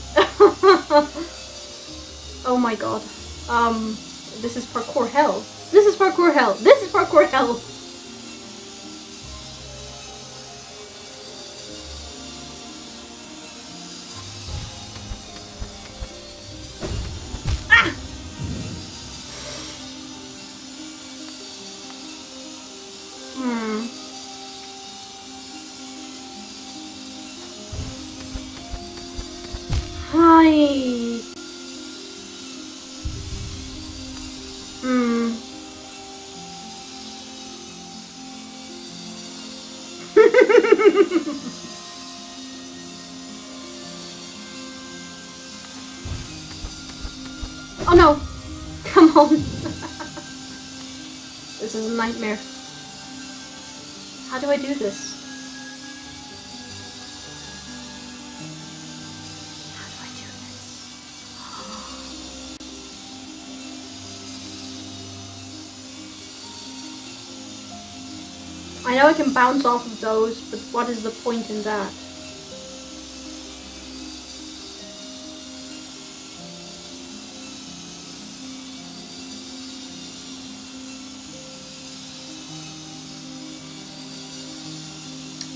Oh my god. This is parkour hell. This is parkour hell. This is parkour hell. Ah! Hi. Oh no! Come on! This is a nightmare. How do I do this? How do I do this? I know I can bounce off of those, but what is the point in that?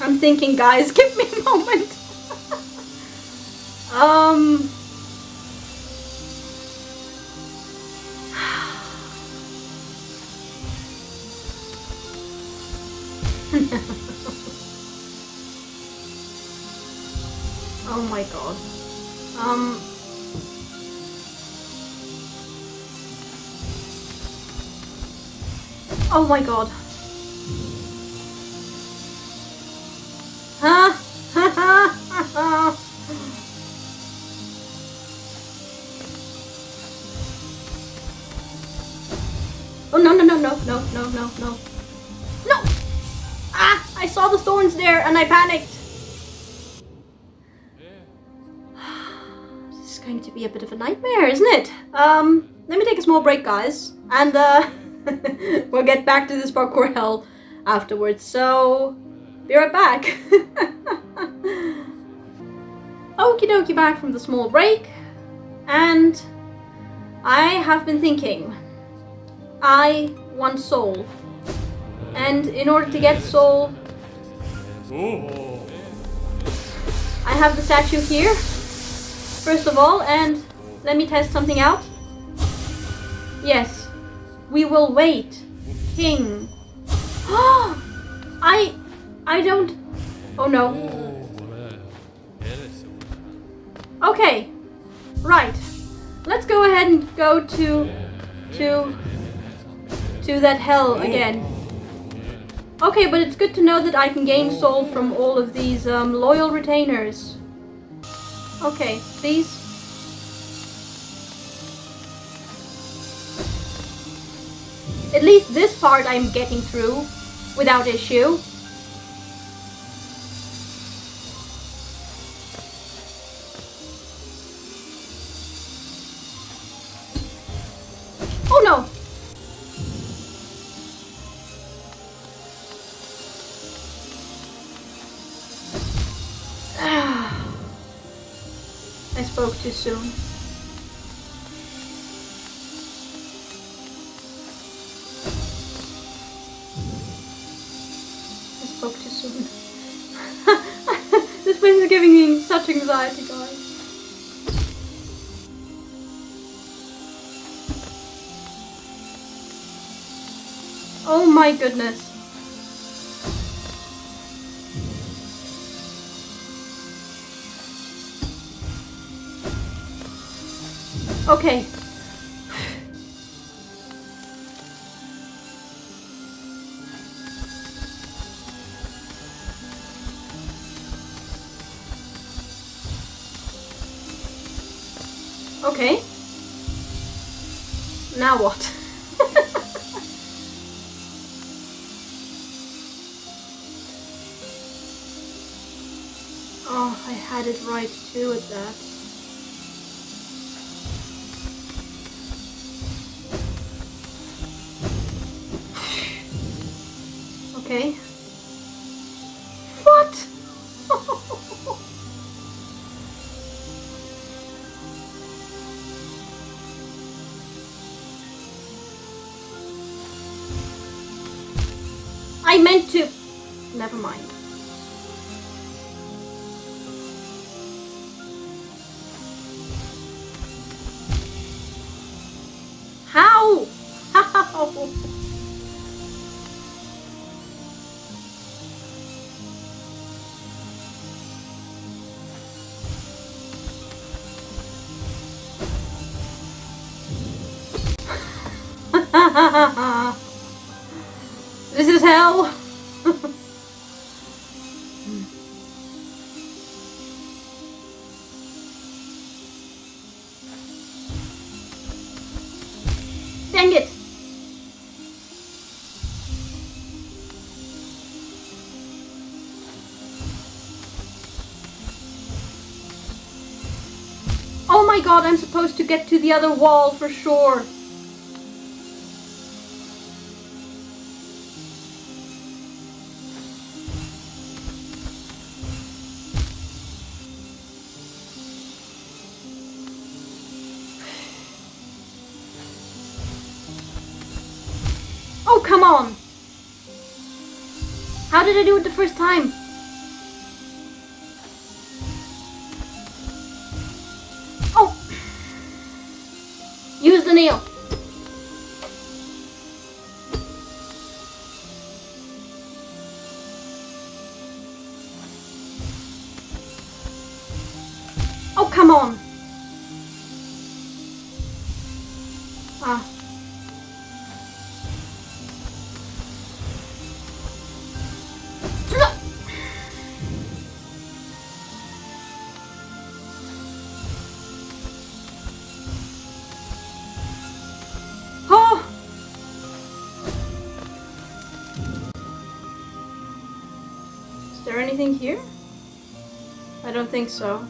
I'm thinking, guys, give me a moment. Oh my god. Oh my god. Huh? Oh no no no no no no no no. No! Ah! I saw the thorns there and I panicked. This is going to be a bit of a nightmare, isn't it? Let me take a small break, guys, and we'll get back to this parkour hell afterwards. So be right back. Okie dokie, back from the small break, and I have been thinking. I want soul, and in order to get soul, I have the statue here, first of all, and let me test something out. Yes, we will wait. King. I don't... Oh no. Okay, right. Let's go ahead and go to that hell again. Okay, but it's good to know that I can gain soul from all of these loyal retainers. Okay, please. At least this part I'm getting through without issue. Oh no! I spoke too soon. I spoke too soon. This place is giving me such anxiety, guys. Oh my goodness. Okay. Okay. Now what? Oh, I had it right too at that. Okay. What? I meant to... Never mind. How? How? This is hell. Dang it. Oh my god, I'm supposed to get to the other wall for sure. Oh, come on! How did I do it the first time? Oh! Use the nail. Oh, come on! Ah. Oh! Is there anything here? I don't think so.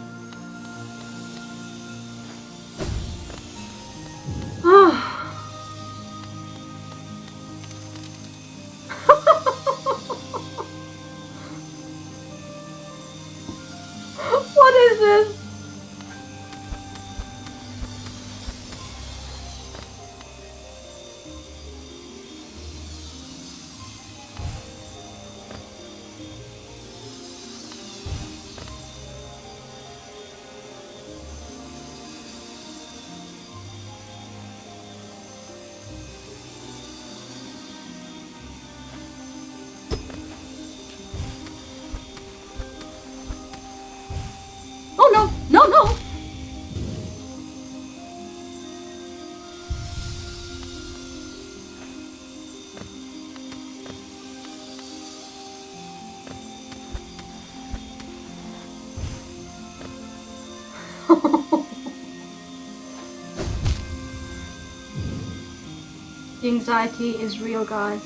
What is this? Oh no, no, no! The anxiety is real, guys.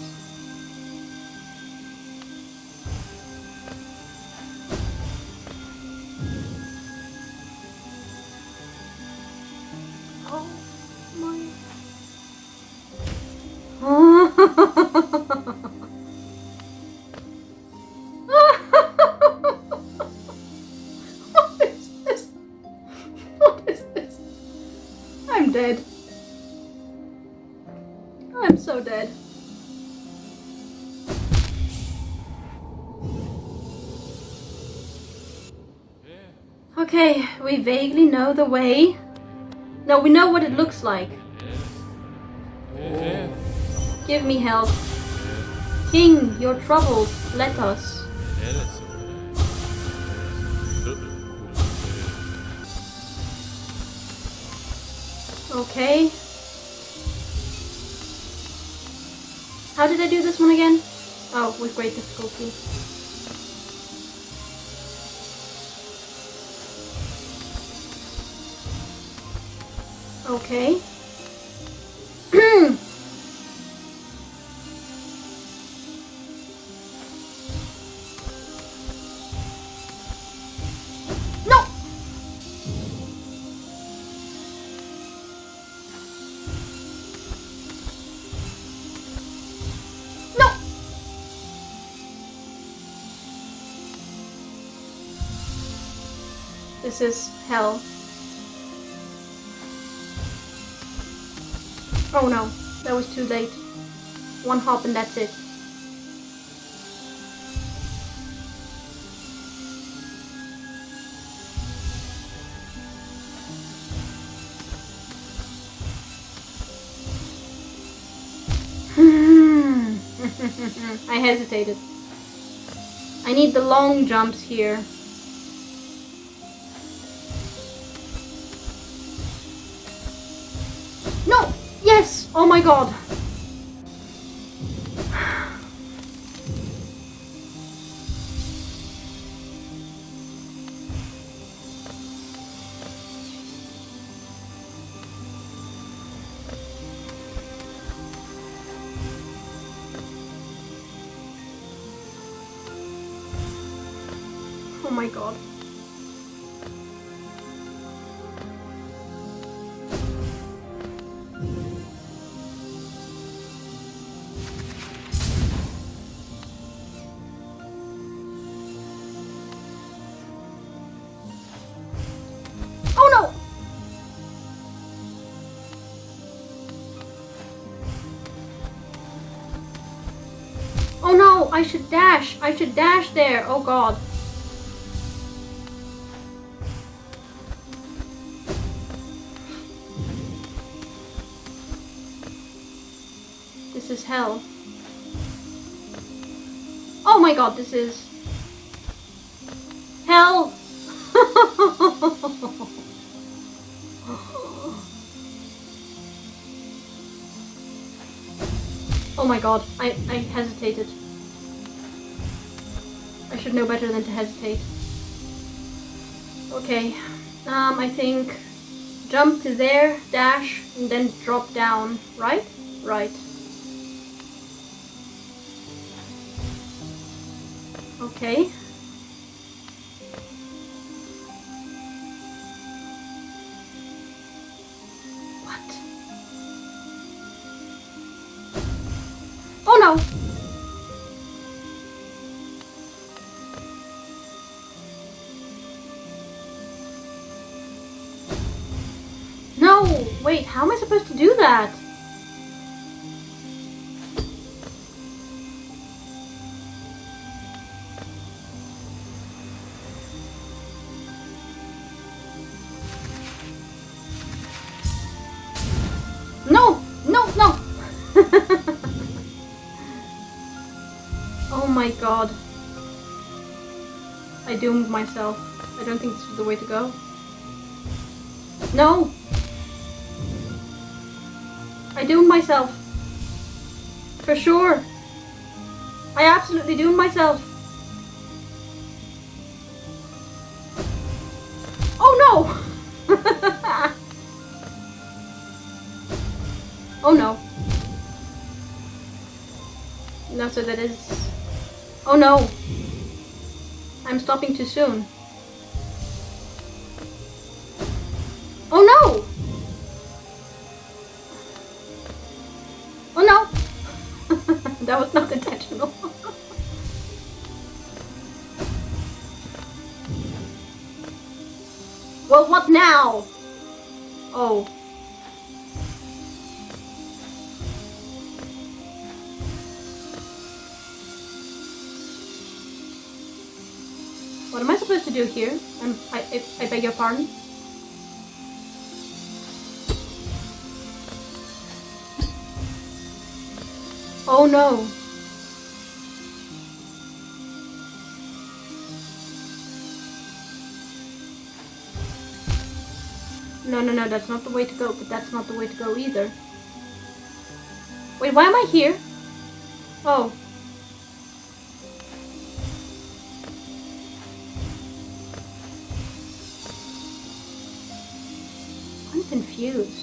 Oh my. What is this? What is this? I'm dead. I'm so dead. Okay, we vaguely know the way. No, we know what it looks like. Give me help. King, your troubles, let us. Okay. How did I do this one again? Oh, with great difficulty. Okay. No! No! This is hell. Oh no, that was too late. One hop and that's it. I hesitated. I need the long jumps here. No! Yes! Oh my god! Oh my god. Oh no! Oh no! I should dash! I should dash there! Oh god. This is hell. Oh my god, this is hell. Oh my god, I hesitated. I should know better than to hesitate. Okay, I think jump to there, dash, and then drop down, right? Right. Okay. What? Oh no! No! Wait, how am I supposed to do that? No! No! No! Oh my god. I doomed myself. I don't think this is the way to go. No! I doomed myself. For sure. I absolutely doomed myself. Oh no! Oh no. No, so that is... Oh no. I'm stopping too soon. Oh no! Oh no! That was not intentional. Well, what now? Oh. What am I supposed to do here? I beg your pardon? Oh no. No, that's not the way to go, but that's not the way to go either. Wait, why am I here? Oh. I'm confused.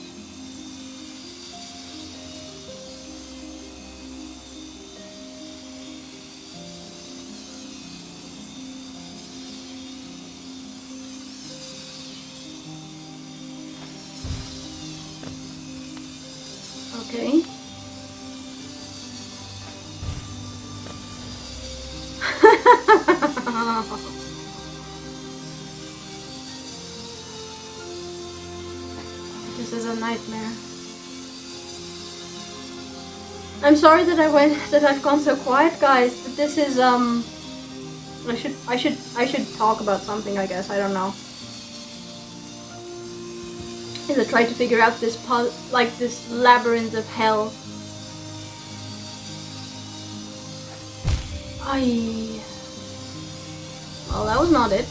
Okay. This is a nightmare. I'm sorry that I've gone so quiet, guys, but this is I should talk about something, I guess. I don't know. Is I try to figure out this this labyrinth of hell. Aye. Well, that was not it.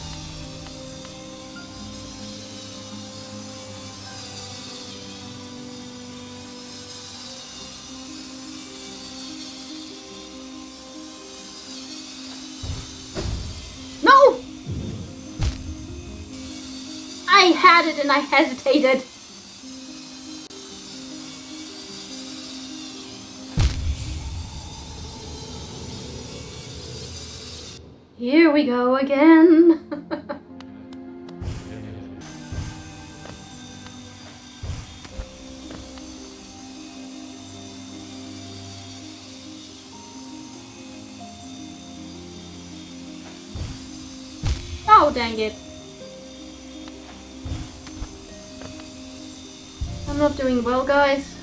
No! I had it and I hesitated. Here we go again. Oh, dang it. I'm not doing well, guys.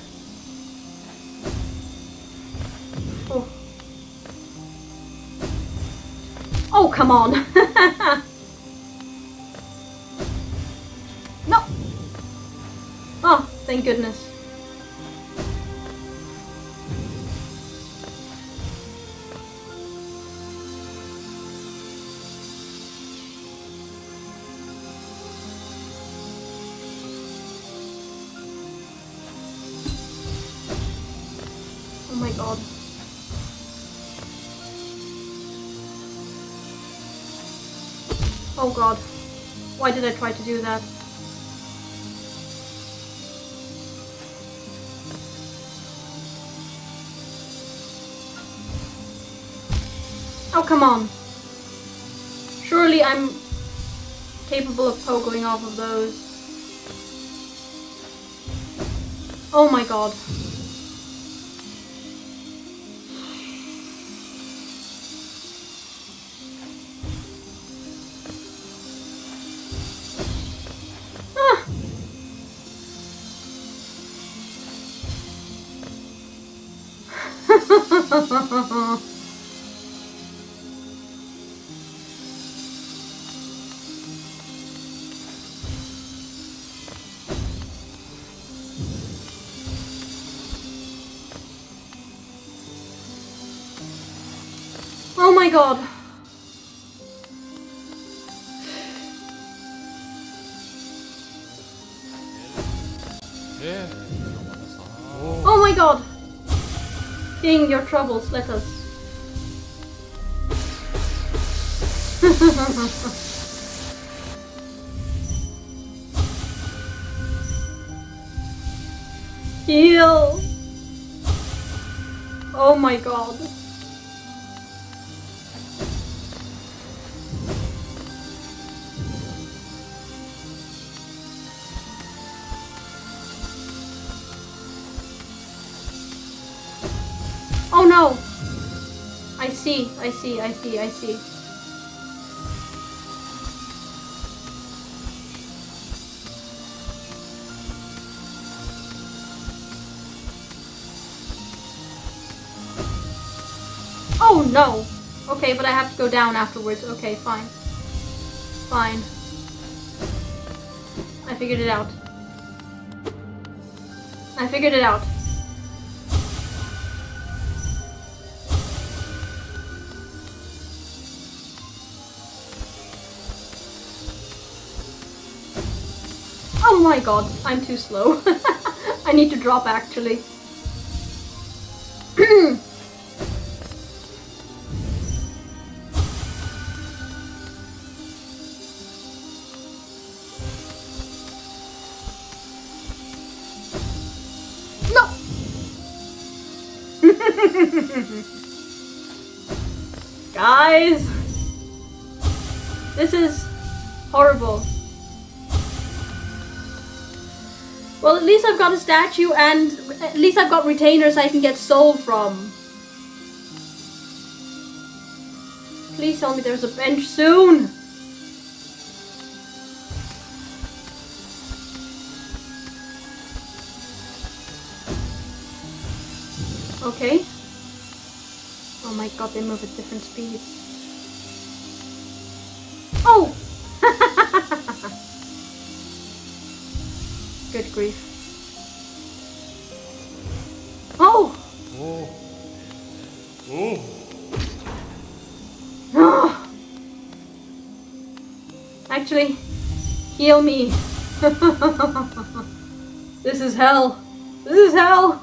Oh, oh come on. No. Oh, thank goodness. Oh my god. Oh god. Why did I try to do that? Oh, come on. Surely I'm capable of pogoing off of those. Oh my god. Oh my god. Oh my god. King, your troubles, let us. Heal. Oh my god. Oh no! I see. Oh no! Okay, but I have to go down afterwards. Okay, fine. Fine. I figured it out. Oh my god, I'm too slow. I need to drop actually. No! Guys! This is horrible. Well, at least I've got a statue and at least I've got retainers I can get soul from. Please tell me there's a bench soon. Okay. Oh my god, they move at different speeds. Oh! Good grief. Oh! Oh. Oh. Actually, heal me. This is hell. This is hell.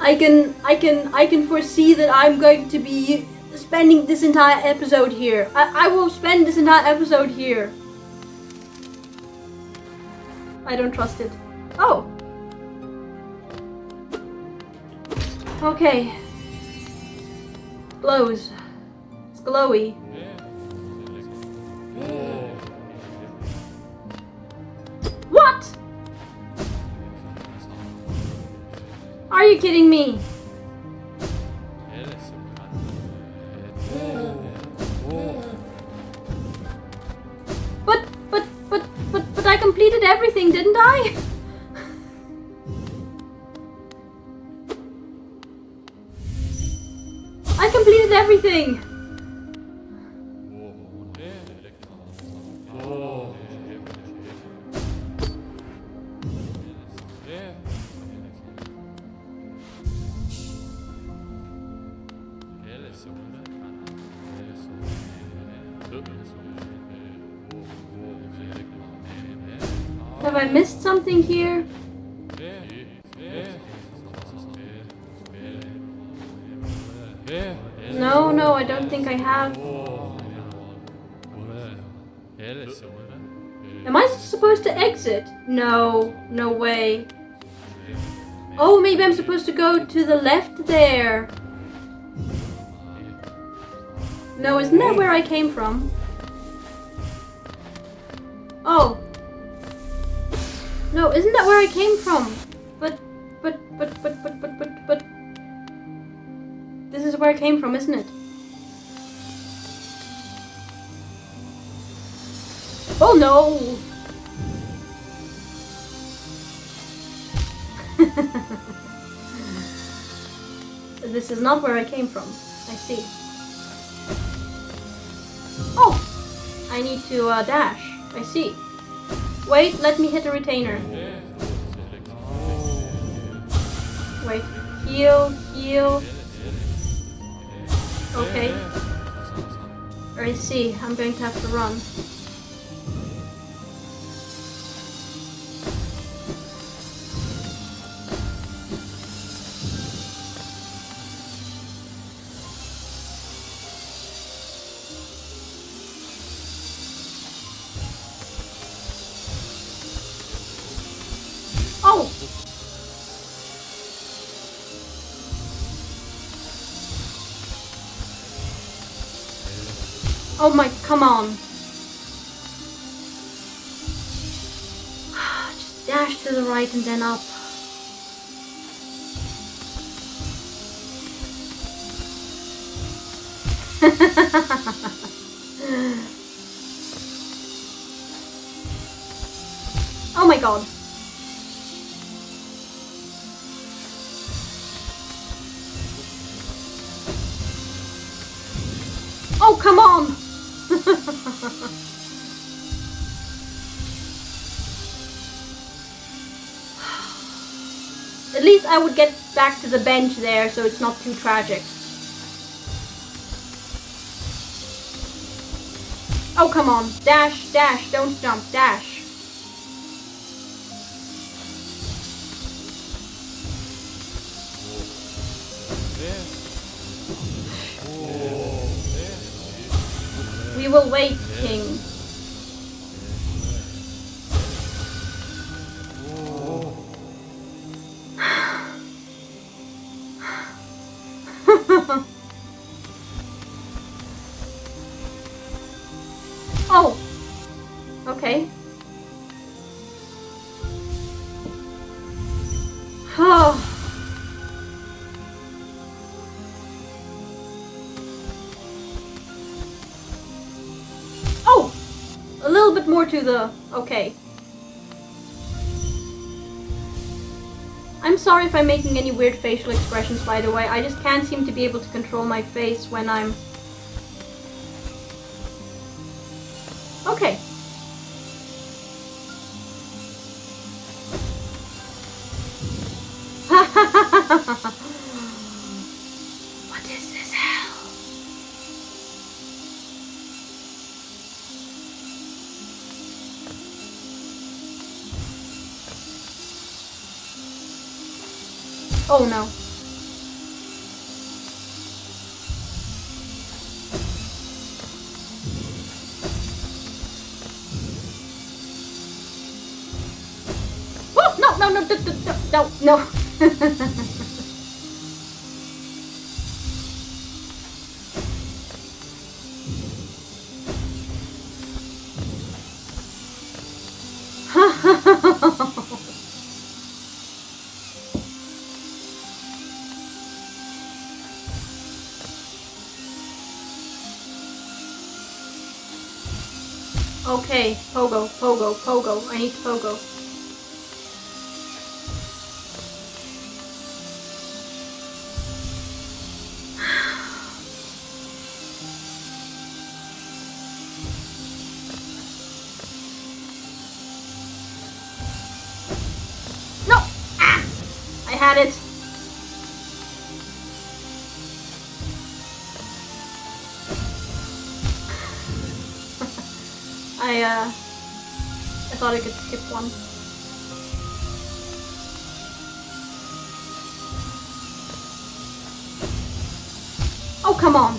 I can foresee that I'm going to be spending this entire episode here. I will spend this entire episode here. I don't trust it. Oh. Okay. Glows. It's glowy. What? Are you kidding me? But I completed everything, didn't I? I completed everything. Have I missed something here? No, I don't think I have. Am I supposed to exit? No way. Oh, maybe I'm supposed to go to the left there. No, isn't that where I came from? Oh. No, isn't that where I came from? But. This is where I came from, isn't it? Oh no! This is not where I came from. I see. Oh! I need to dash. I see. Wait, let me hit a retainer. Wait. Heal. Okay. I see. I'm going to have to run. Oh! Oh my, come on. Just dash to the right and then up. Oh my god. Oh, come on! At least I would get back to the bench there, so it's not too tragic. Oh, come on. Dash, don't jump, dash. We will wait, King. Oh, okay. Oh. Oh, a little bit more to the, okay. I'm sorry if I'm making any weird facial expressions, by the way. I just can't seem to be able to control my face when I'm... Okay. What is this hell? Oh no. Oh, no, no, no, no, no, no. Okay, pogo, pogo, pogo. I need to pogo. No! Ah! I had it. I thought I could skip one. Oh, come on.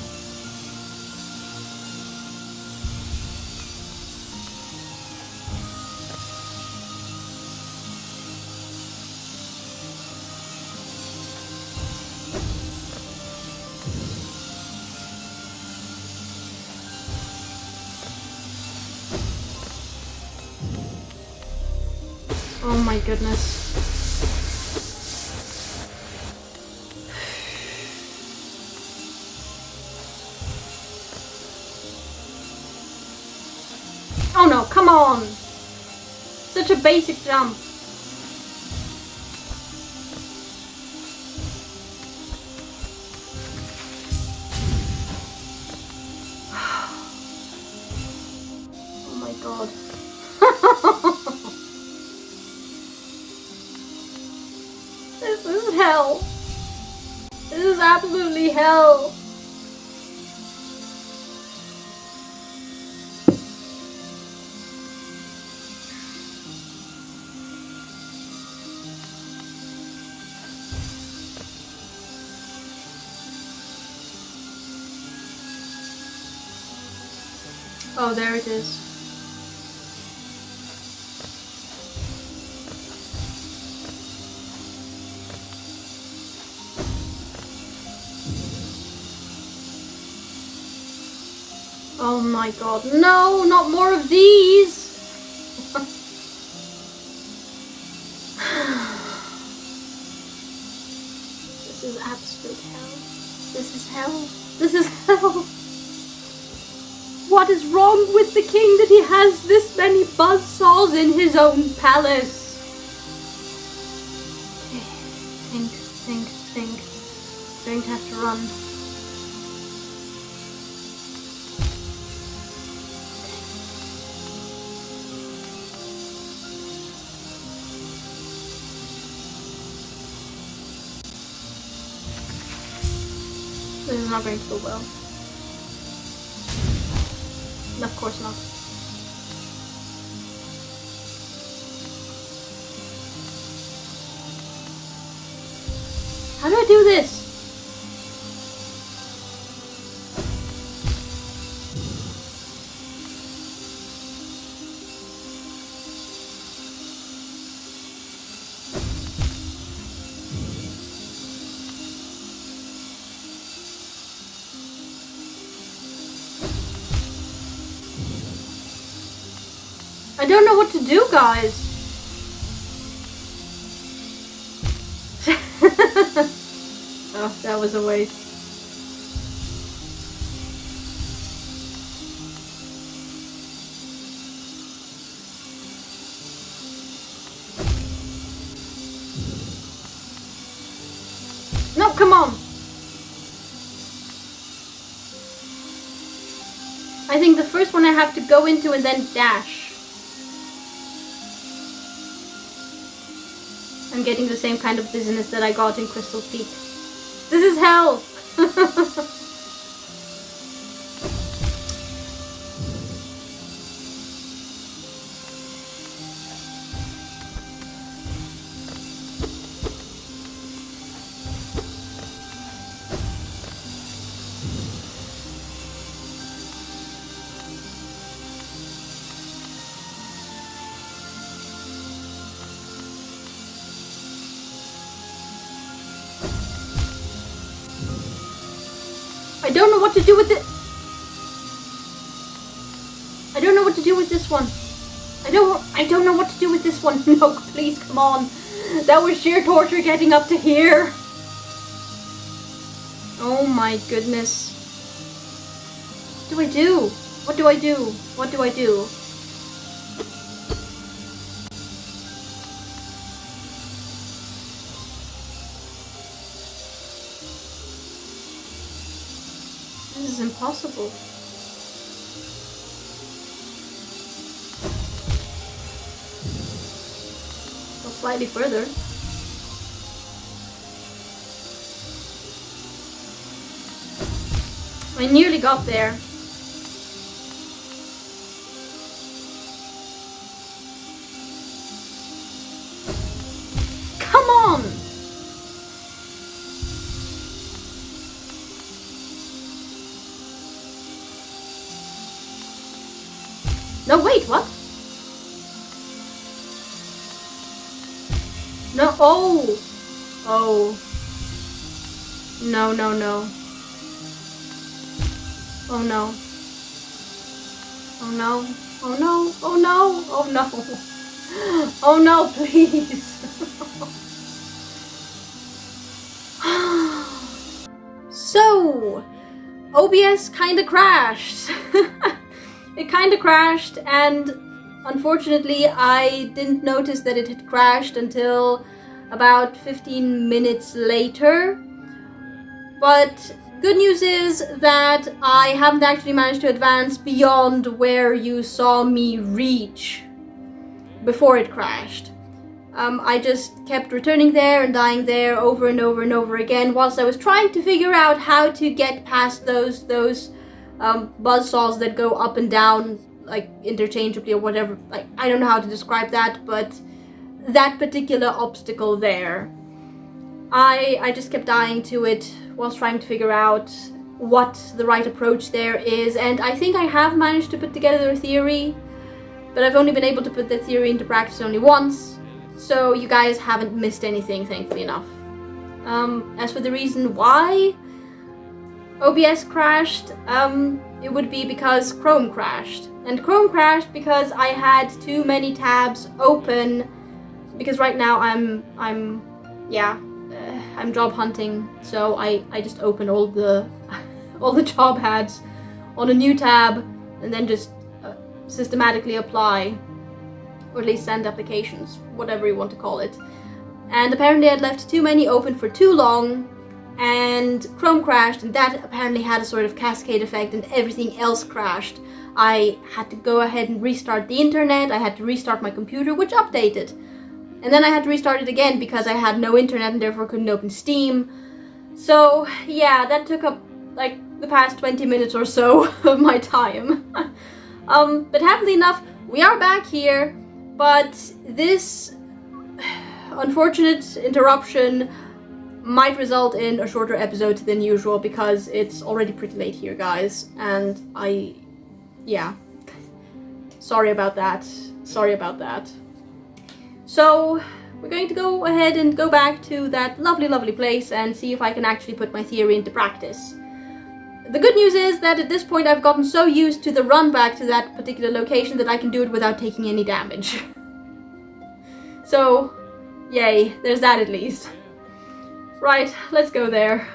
Oh my goodness. Oh no, come on! Such a basic jump. Oh my god. This is hell. This is absolutely hell. Oh, there it is. Oh my god, no, not more of these! This is absolute hell. This is hell. This is hell. What is wrong with the king that he has this many buzzsaws in his own palace? Okay, think. I'm going to have to run. This is not going to go well. Of course not. How do I do this? I don't know what to do, guys. Oh, that was a waste. No, come on. I think the first one I have to go into and then dash. I'm getting the same kind of business that I got in Crystal Peak. This is hell! I don't know what to do with it. I don't know what to do with this one. I don't know what to do with this one. No, please, come on. That was sheer torture getting up to here. Oh my goodness. What do I do? What do I do? What do I do? This is impossible. Go slightly further. I nearly got there. Come on! No, wait, what? No, oh! Oh. No, no, no. Oh no. Oh no. Oh no. Oh no. Oh no. Oh no, please. So, OBS kinda crashed. It kinda crashed, and unfortunately I didn't notice that it had crashed until about 15 minutes later. But good news is that I haven't actually managed to advance beyond where you saw me reach before it crashed. I just kept returning there and dying there over and over and over again whilst I was trying to figure out how to get past those buzzsaws that go up and down like interchangeably or whatever. Like, I don't know how to describe that, but that particular obstacle there. I just kept dying to it whilst trying to figure out what the right approach there is, and I think I have managed to put together a theory, but I've only been able to put the theory into practice only once, so you guys haven't missed anything, thankfully enough. As for the reason why OBS crashed, it would be because Chrome crashed. And Chrome crashed because I had too many tabs open, because right now I'm job hunting, so I just open all the job ads on a new tab and then just systematically apply, or at least send applications, whatever you want to call it. And apparently I'd left too many open for too long, and Chrome crashed, and that apparently had a sort of cascade effect, and everything else crashed. I had to go ahead and restart the internet, I had to restart my computer, which updated. And then I had to restart it again because I had no internet and therefore couldn't open Steam. So yeah, that took up like the past 20 minutes or so of my time. But happily enough, we are back here, but this unfortunate interruption might result in a shorter episode than usual because it's already pretty late here, guys, and sorry about that. So we're going to go ahead and go back to that lovely place and see if I can actually put my theory into practice. The good news is that at this point I've gotten so used to the run back to that particular location that I can do it without taking any damage. So, yay, there's that at least. Right, let's go there.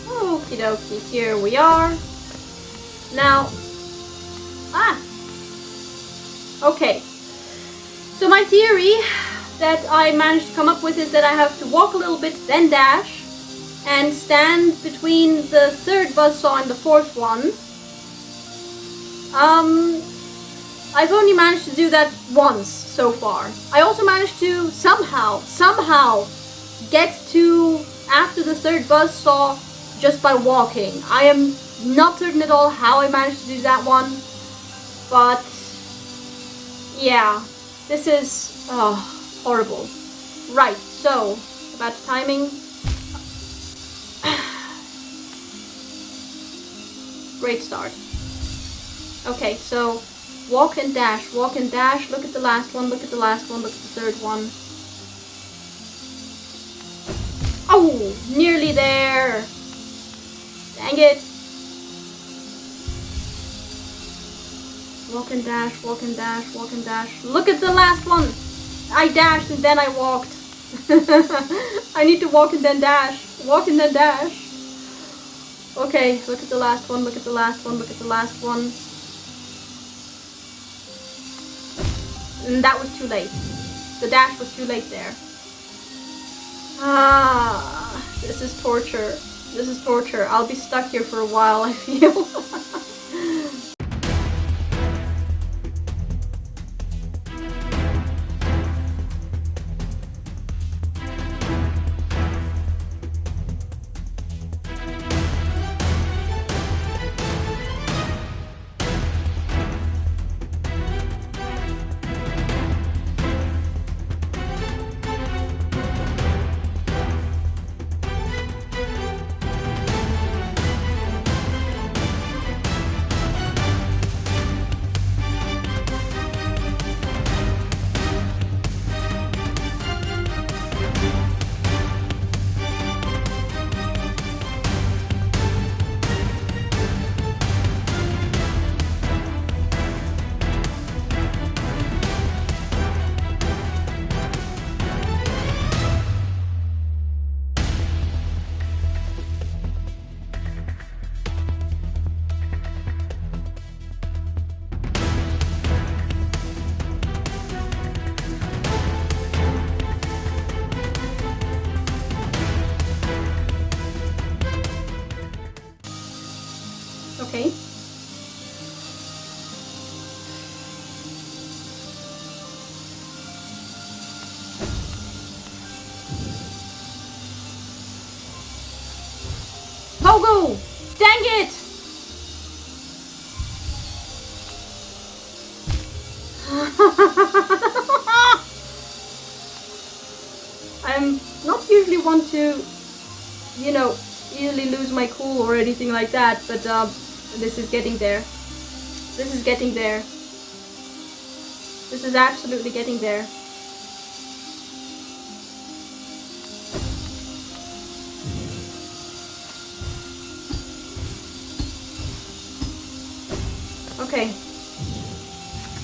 Okie dokie, here we are. Now, okay. So my theory that I managed to come up with is that I have to walk a little bit, then dash, and stand between the third buzzsaw and the fourth one. I've only managed to do that once so far. I also managed to somehow get to after the third buzzsaw just by walking. I am not certain at all how I managed to do that one, but yeah, this is horrible. Right, so about timing. Great start. Okay, so walk and dash, look at the last one, look at the last one, look at the third one. Oh, nearly there. Dang it! Walk and dash, walk and dash, walk and dash. Look at the last one! I dashed and then I walked. I need to walk and then dash. Walk and then dash. Okay, look at the last one, look at the last one, look at the last one. And that was too late. The dash was too late there. Ah, this is torture. This is torture. I'll be stuck here for a while, I feel. Okay. Pogo! Dang it! I'm not usually one to, you know, easily lose my cool or anything like that, but this is getting there. This is getting there. This is absolutely getting there. Okay.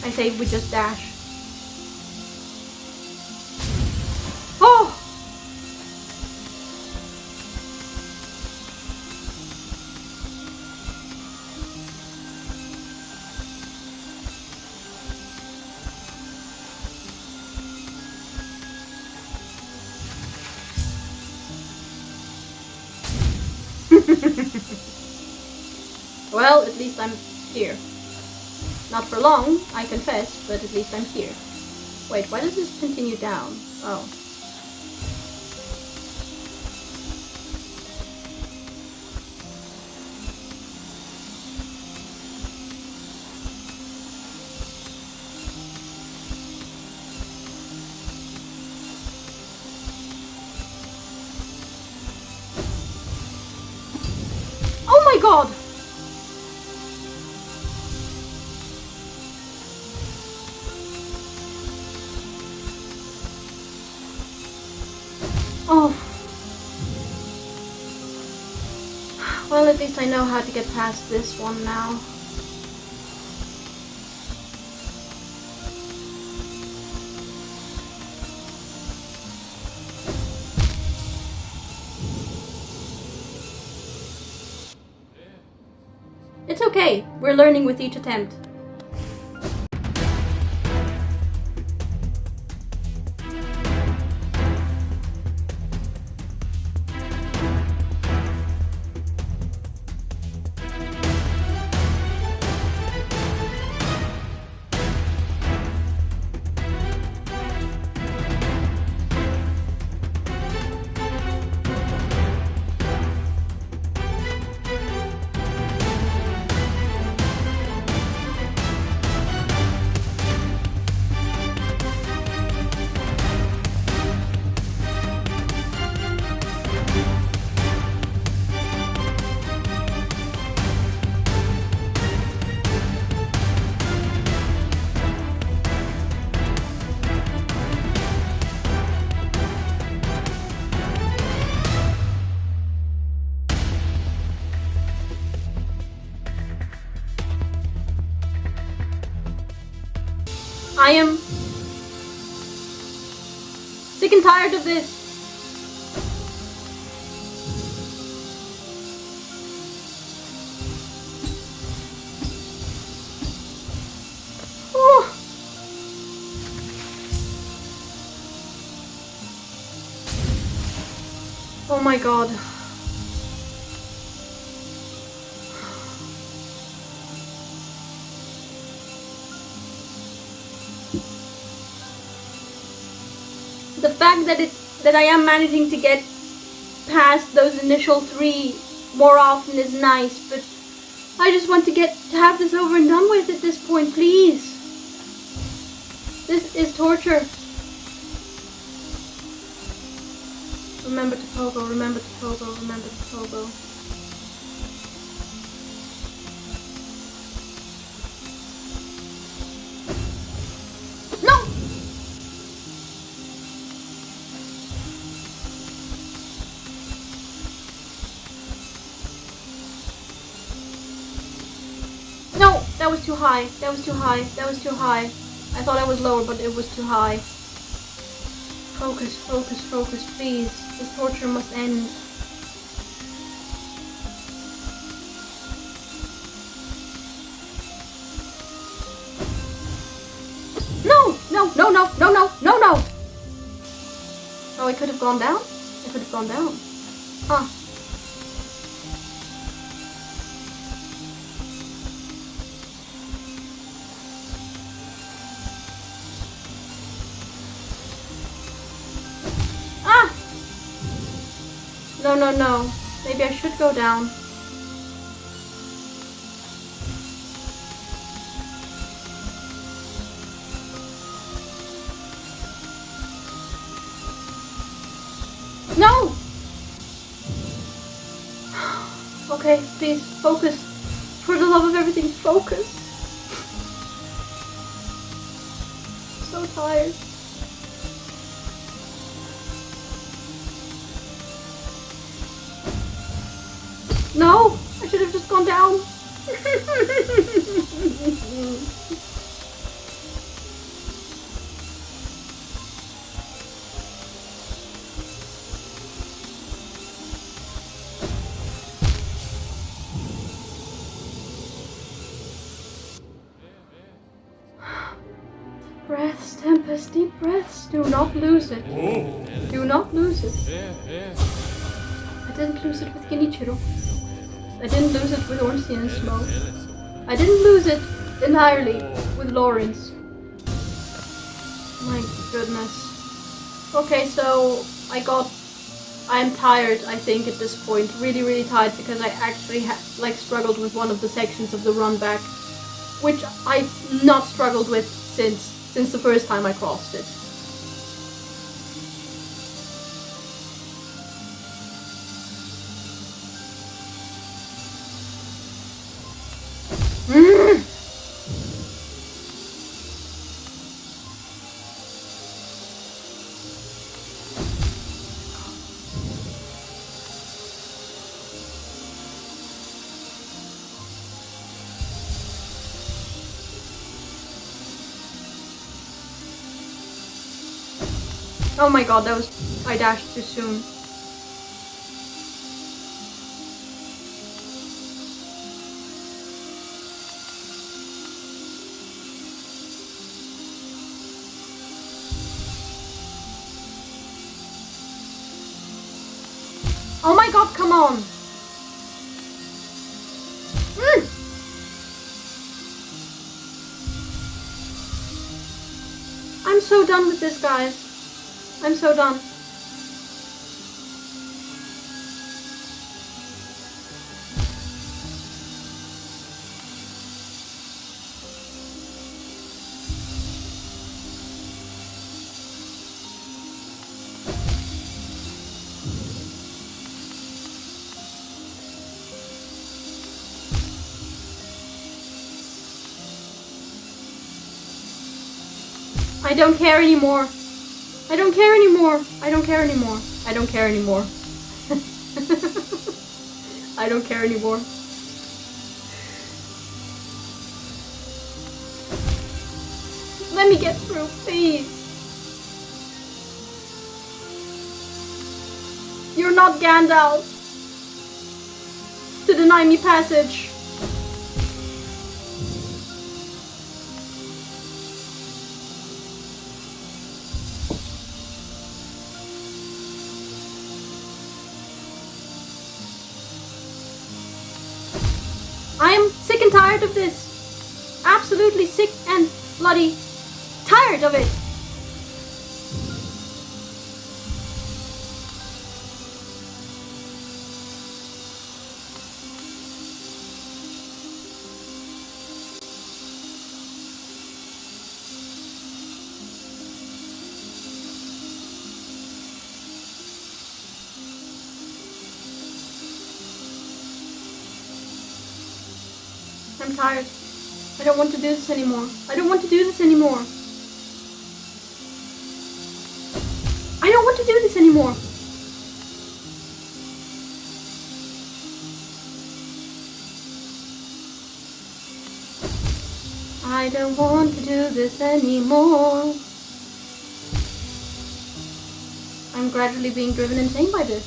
I say we just dash. Oh! Well, at least I'm here. Not for long, I confess, but at least I'm here. Wait, why does this continue down? Oh. Oh my god! Oh. Well, at least I know how to get past this one now. It's okay, we're learning with each attempt. I am sick and tired of this. Oh. Oh my god. The fact that I am managing to get past those initial 3 more often is nice, but I just want to have this over and done with at this point, please. This is torture. Remember to pogo, remember to pogo, remember to pogo. No! No! That was too high. That was too high. That was too high. I thought I was lower, but it was too high. Focus, focus, focus, please. This torture must end. No! No, no, no, no, no, no, no! Oh, it could have gone down? It could have gone down. Huh. No, no, no. Maybe I should go down. No! Okay, please, focus. For the love of everything, focus. I'm so tired. No! I should have just gone down. Breaths, Tempest, deep breaths. Do not lose it. Do not lose it. I didn't lose it with Genichiro. I didn't lose it with Ornstein and Smoke. I didn't lose it entirely with Lawrence. My goodness. Okay, so I'm tired, I think, at this point. Really, really tired because I actually struggled with one of the sections of the run back, which I've not struggled with since the first time I crossed it. Oh my god, I dashed too soon. Oh my god, come on! I'm so done with this, guys. I'm so done. I don't care anymore. I don't care anymore. I don't care anymore. I don't care anymore. I don't care anymore. Let me get through, please. You're not Gandalf to deny me passage. I am sick and tired of this. Absolutely sick and bloody tired of it. I'm tired. I don't want to do this anymore. I don't want to do this anymore. I don't want to do this anymore. I don't want to do this anymore. I'm gradually being driven insane by this.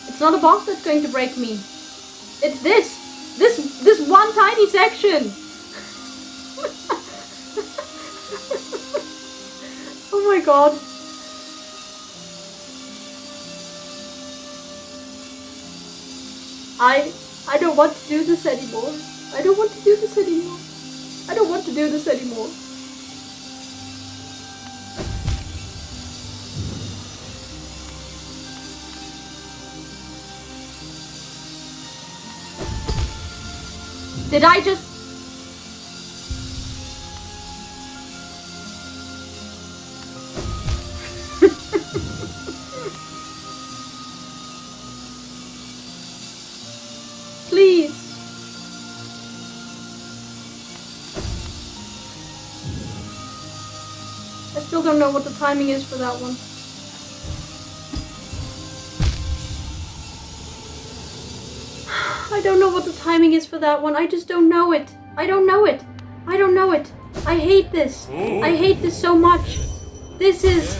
It's not a boss that's going to break me. It's this one tiny section. Oh my god. I don't want to do this anymore. I don't want to do this anymore. I don't want to do this anymore. Did I just... Please. I still don't know what the timing is for that one. I don't know what the timing is for that one. I just don't know it. I don't know it. I don't know it. I hate this. I hate this so much. This is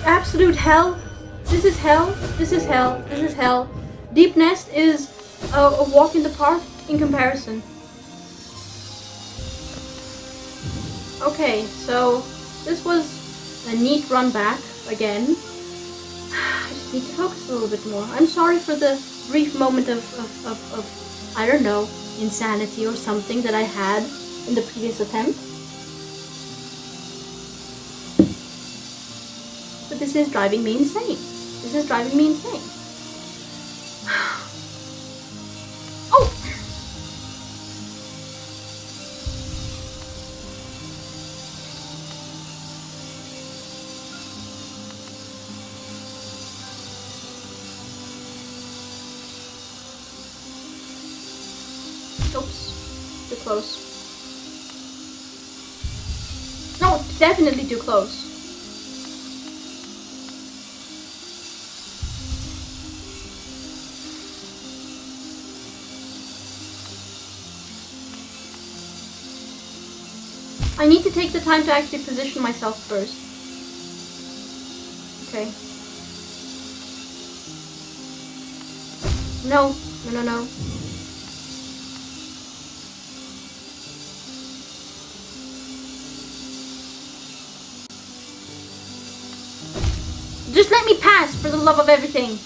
absolute hell. This is hell. This is hell. This is hell. Deep Nest is a walk in the park in comparison. Okay, so this was a neat run back again. I just need to focus a little bit more. I'm sorry for the brief moment of I don't know, insanity or something that I had in the previous attempt. But this is driving me insane. This is driving me insane. Oh! Oops, too close. No, definitely too close. I need to take the time to actually position myself first. Okay. No, no, no, no. Just let me pass, for the love of everything.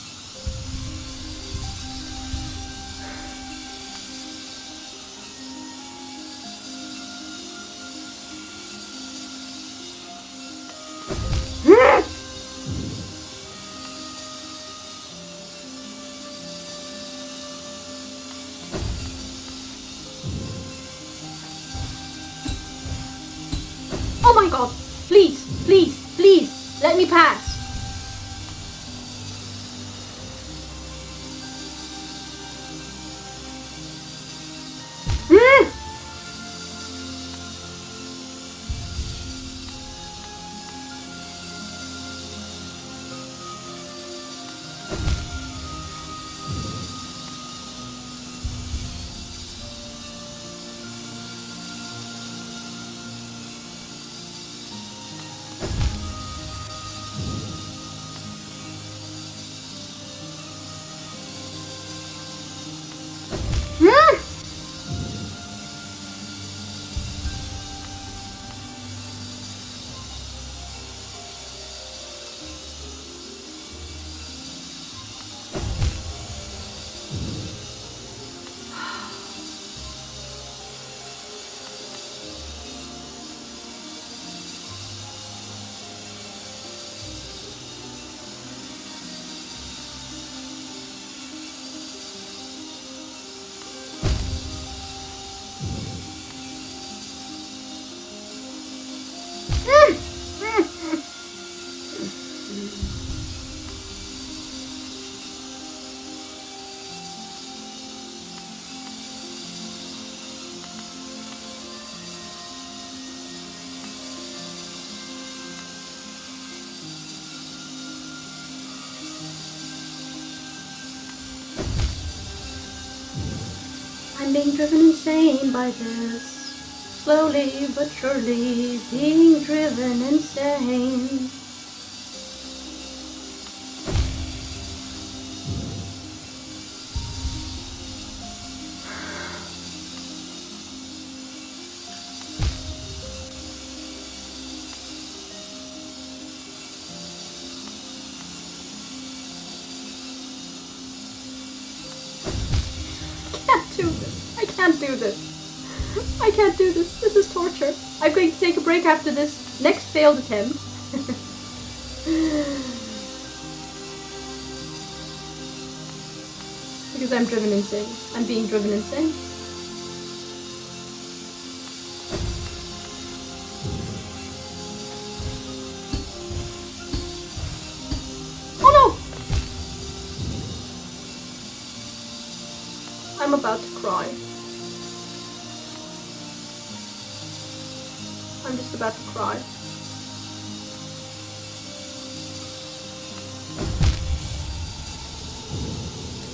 Oh my god, please, please, please, let me pass. being driven insane by this. Slowly but surely being driven insane. I can't do this. I can't do this. This is torture. I'm going to take a break after this next failed attempt. Because I'm driven insane. I'm being driven insane. Oh no! I'm about to cry. I'm just about to cry.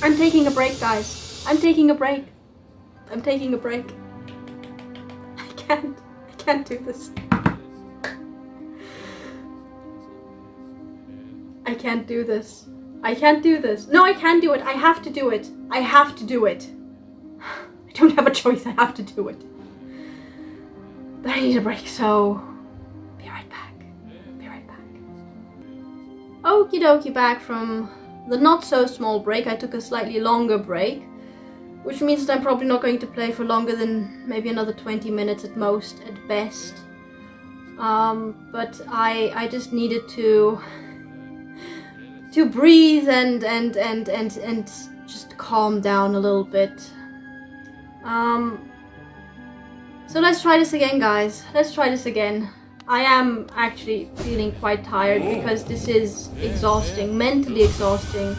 I'm taking a break, guys. I'm taking a break. I'm taking a break. I can't do this. I can't do this. I can't do this. No, I can do it. I have to do it. I have to do it. I don't have a choice. I have to do it. But I need a break, so be right back. Be right back. Okie dokie, back from the not so small break. I took a slightly longer break, which means that I'm probably not going to play for longer than maybe another 20 minutes at most, at best. But I just needed to breathe and just calm down a little bit. So let's try this again, guys. Let's try this again. I am actually feeling quite tired because this is exhausting, mentally exhausting,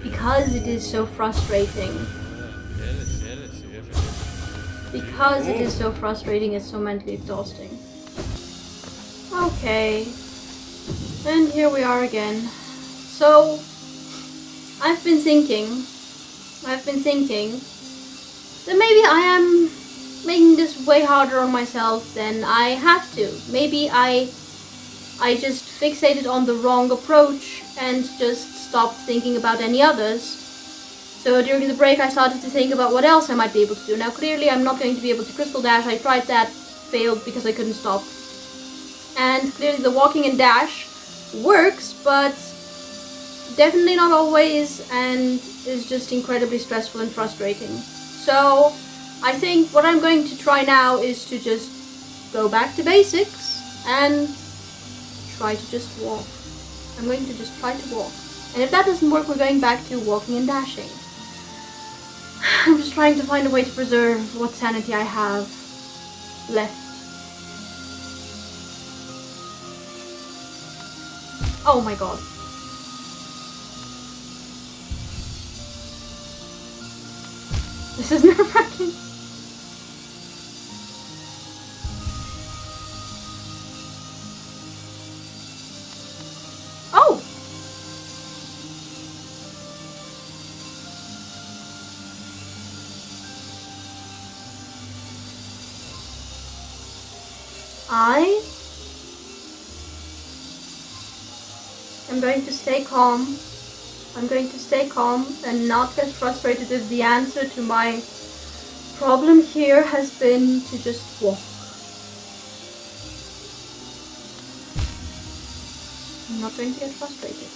because it is so frustrating. Because it is so frustrating, it's so mentally exhausting. Okay. And here we are again. So, I've been thinking that maybe I am making this way harder on myself than I have to. Maybe I just fixated on the wrong approach and just stopped thinking about any others. So during the break I started to think about what else I might be able to do. Now clearly I'm not going to be able to crystal dash. I tried that, failed because I couldn't stop. And clearly the walking and dash works, but definitely not always, and is just incredibly stressful and frustrating. So I think what I'm going to try now is to just go back to basics and try to just walk. I'm going to just try to walk. And if that doesn't work, we're going back to walking and dashing. I'm just trying to find a way to preserve what sanity I have left. Oh my god. This is nerve-wracking. Oh! I am going to stay calm. I'm going to stay calm and not get frustrated if the answer to my problem here has been to just walk. I'm not going to get frustrated.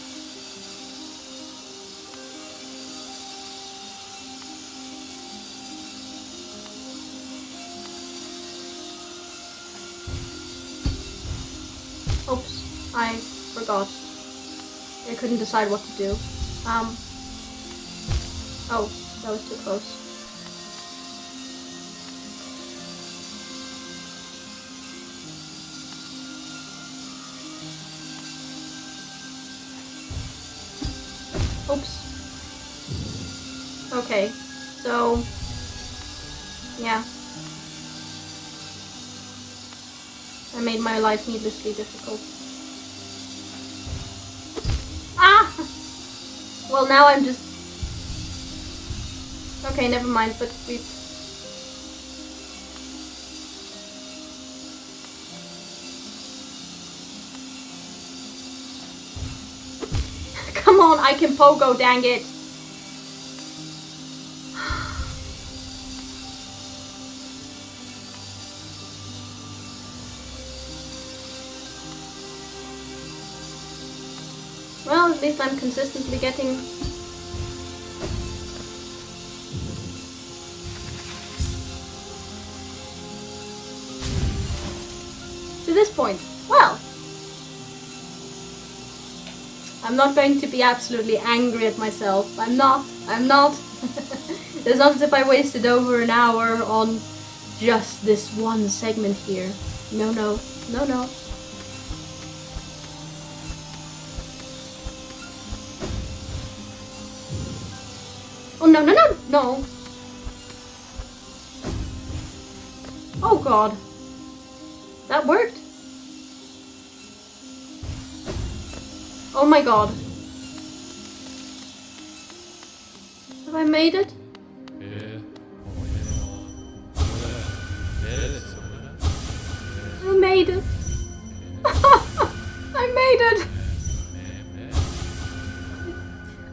Oops, I forgot. I couldn't decide what to do. Oh, that was too close. Oops. Okay, so, yeah. I made my life needlessly difficult. Ah! Well, now I'm just... Okay, never mind, but on, I can pogo, dang it. Well, at least I'm consistently getting... to this point. Well, I'm not going to be absolutely angry at myself. I'm not. It's not as if I wasted over an hour on just this one segment here. No. Oh, no. Oh, God. That worked. Oh my God. Have I made it? I made it. I made it.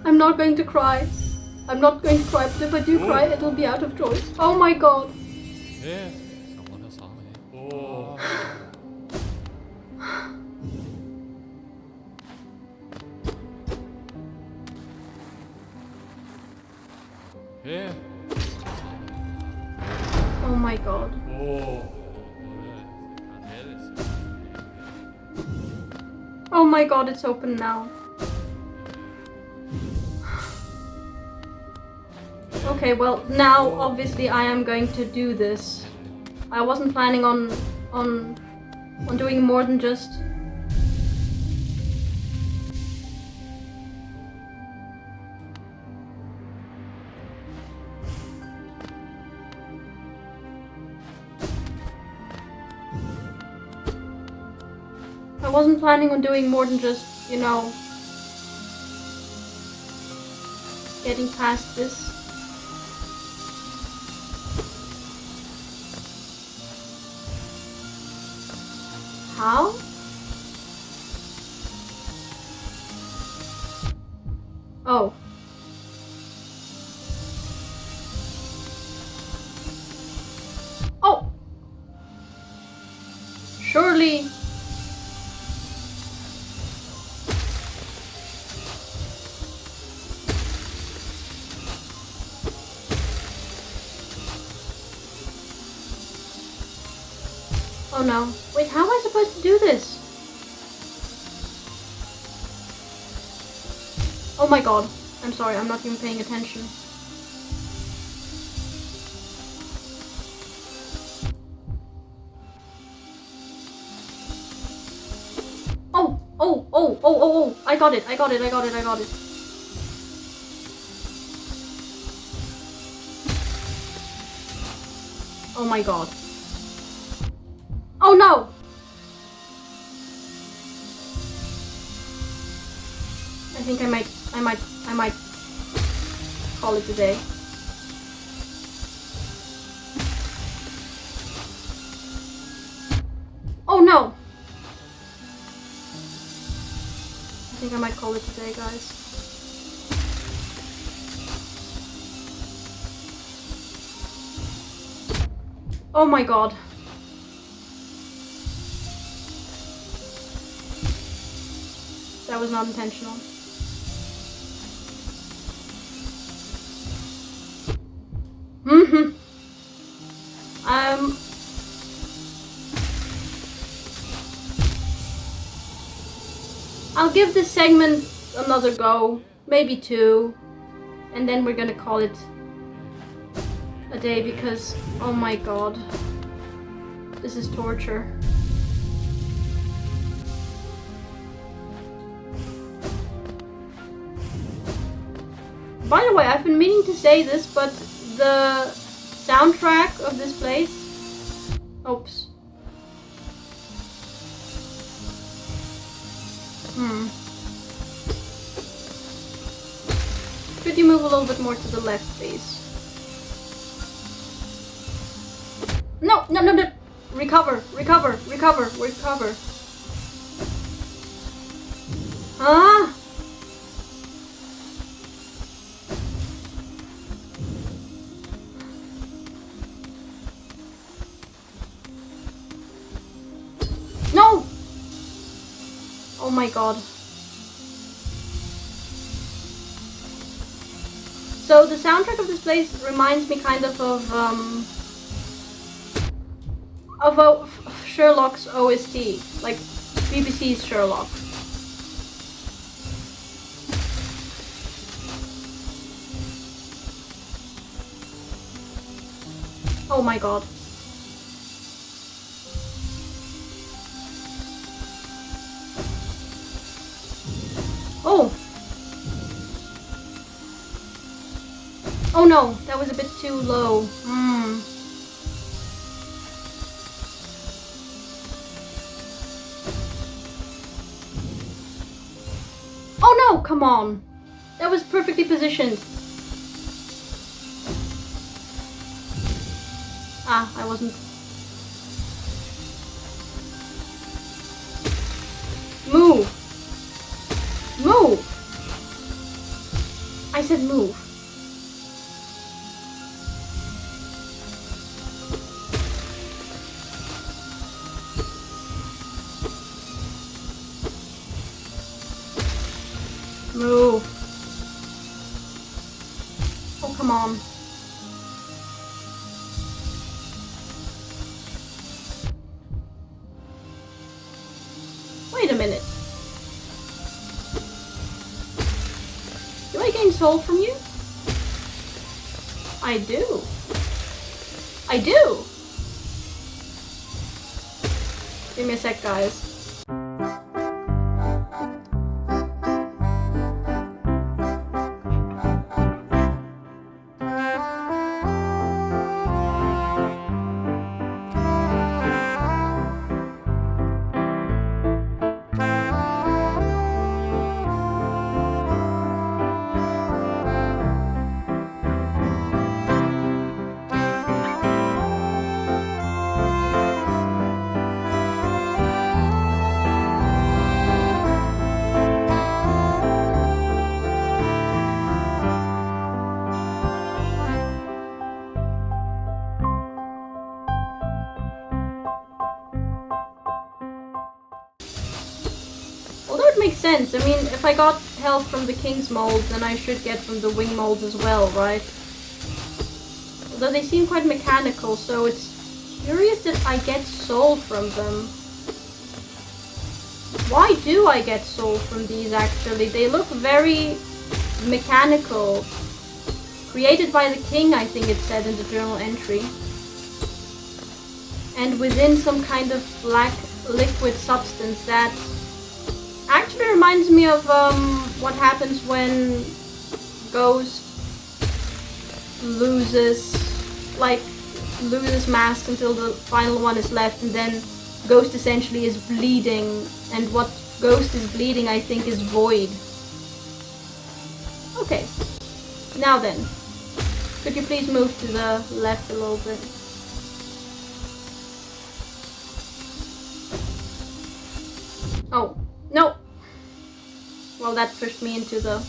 I'm not going to cry. I'm not going to cry, but if I do cry, it'll be out of joy. Oh my God. Oh my God. Oh my God, it's open now. Okay, well, now obviously I am going to do this. I wasn't planning on doing more than just... I wasn't planning on doing more than just, you know, getting past this. How? Oh. Oh! Surely... Oh no. Wait, how am I supposed to do this? Oh my God. I'm sorry, I'm not even paying attention. Oh. I got it. Oh my God. Oh no! I think I might call it a day. Oh no! I think I might call it a day, guys. Oh my God. That was not intentional. I'll give this segment another go, maybe 2, and then we're gonna call it a day because, oh my God, this is torture. By the way, I've been meaning to say this, but the soundtrack of this place... Oops. Could you move a little bit more to the left, please? No! Recover! Huh? Oh my god. So the soundtrack of this place reminds me kind of Sherlock's OST, like BBC's Sherlock. Oh my god. Oh! Oh no, that was a bit too low. Oh no, come on. That was perfectly positioned. Ah, I wasn't. Move. Move. I said move. Move. Oh, come on. Wait a minute. Do I gain soul from you? I do. I do! Give me a sec, guys. Makes sense. I mean, if I got health from the king's molds, then I should get from the wing molds as well, right? Although they seem quite mechanical, so it's curious that I get soul from them. Why do I get soul from these, actually? They look very mechanical. Created by the king, I think it said in the journal entry. And within some kind of black liquid substance that actually reminds me of what happens when Ghost loses mask until the final one is left, and then Ghost essentially is bleeding, and what Ghost is bleeding, I think, is void. Okay, now then, could you please move to the left a little bit? Oh, no! Well, that pushed me into the...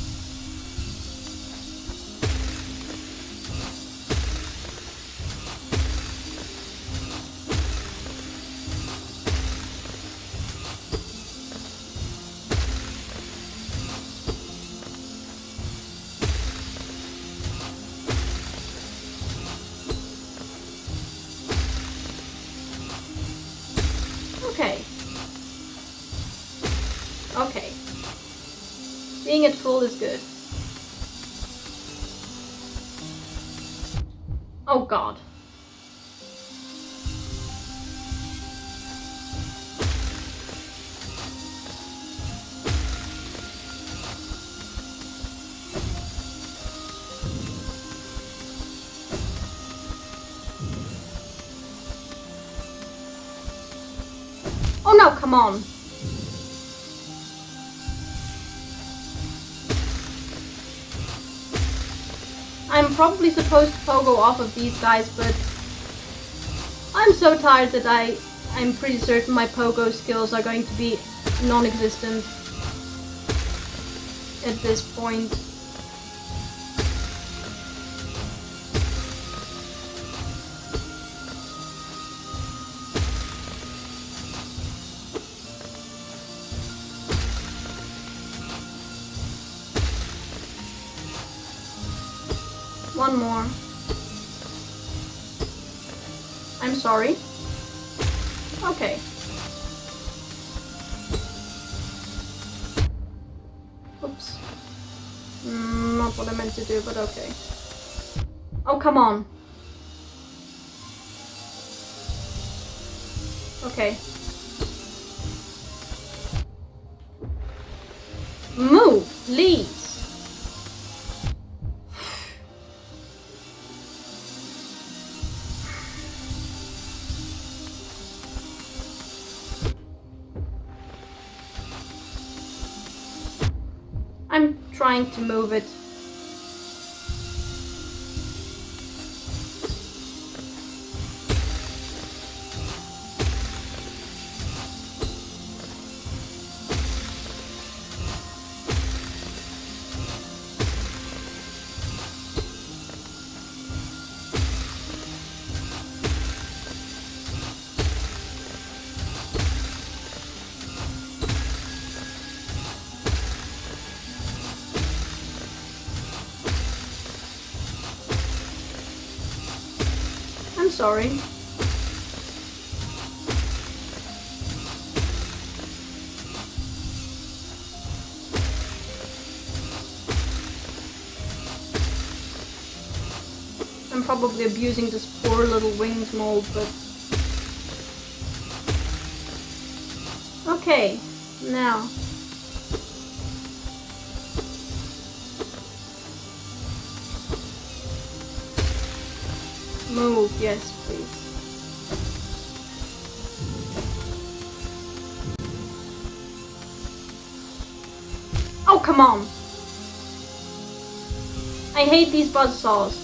Okay. Okay. Being at full is good. Oh god. Oh no, come on. I'm probably supposed to pogo off of these guys, but I'm so tired that I'm pretty certain my pogo skills are going to be non-existent at this point. one more. I'm sorry. Okay. Oops. Not what I meant to do, but okay. Oh, come on. Okay. Move, please. I'm trying to move it. I'm sorry. I'm probably abusing this poor little wings mold, but... Okay, now... Move, yes, please. Oh, come on! I hate these buzzsaws.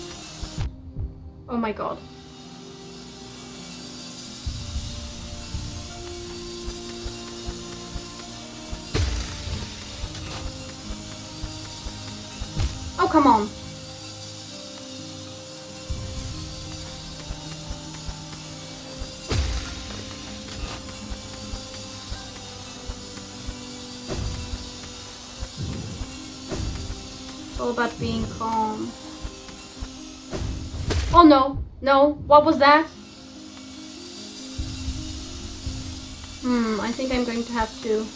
Oh my god. Oh, come on. It's all about being calm. Oh no, no, what was that? I think I'm going to have to...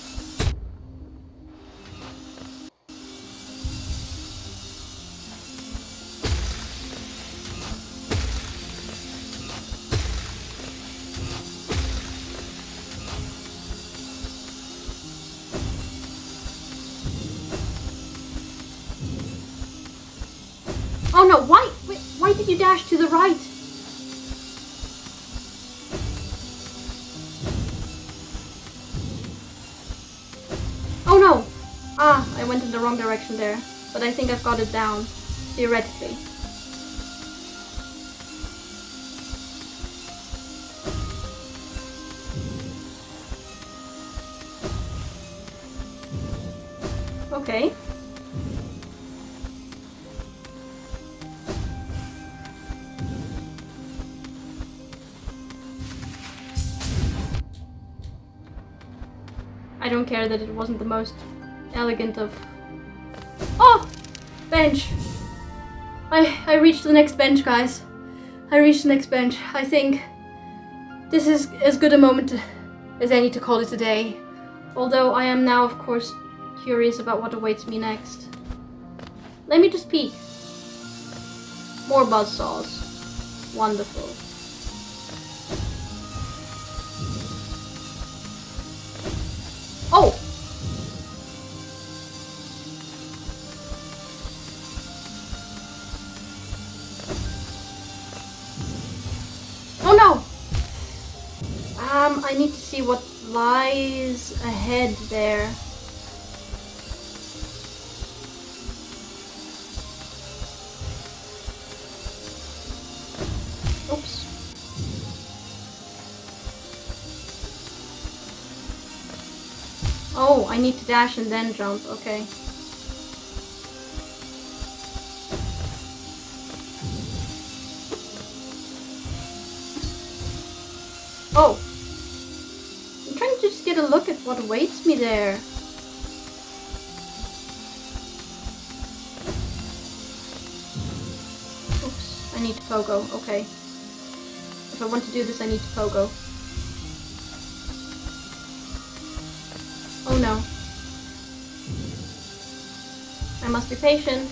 Oh no, why did you dash to the right? Oh no! Ah, I went in the wrong direction there. But I think I've got it down, theoretically. Okay. I don't care that it wasn't the most elegant of... Oh! Bench! I reached the next bench, guys. I reached the next bench. I think this is as good a moment as any to call it a day. Although I am now, of course, curious about what awaits me next. Let me just peek. More buzzsaws. Wonderful. Oh! Oh no! I need to see what lies ahead there. Oops. Oh, I need to dash and then jump. Okay. Oh. I'm trying to just get a look at what awaits me there. need to pogo. Okay. If I want to do this, I need to pogo. Oh no. I must be patient.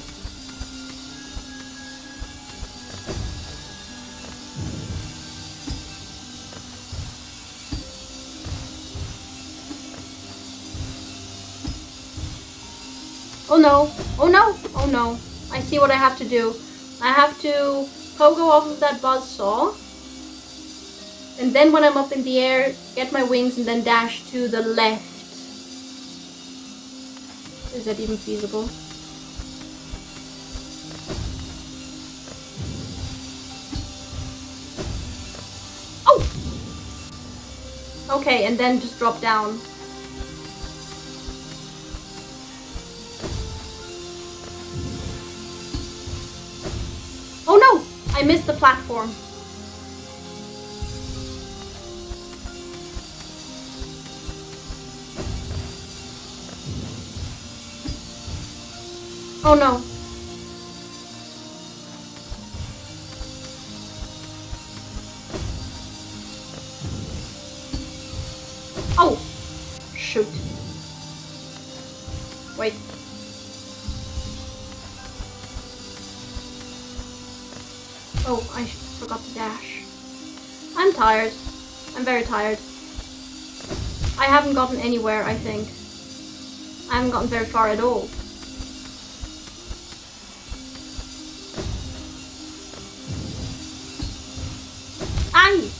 Oh no, oh no, oh no. I see what I have to do. I have to pogo off of that buzzsaw. And then when I'm up in the air, get my wings and then dash to the left. Is that even feasible? Oh! Okay, and then just drop down. Oh no! I missed the platform. Oh no. Oh! Shoot. Wait. Oh, I forgot to dash. I'm tired. I'm very tired. I haven't gotten anywhere, I think. I haven't gotten very far at all. Aye!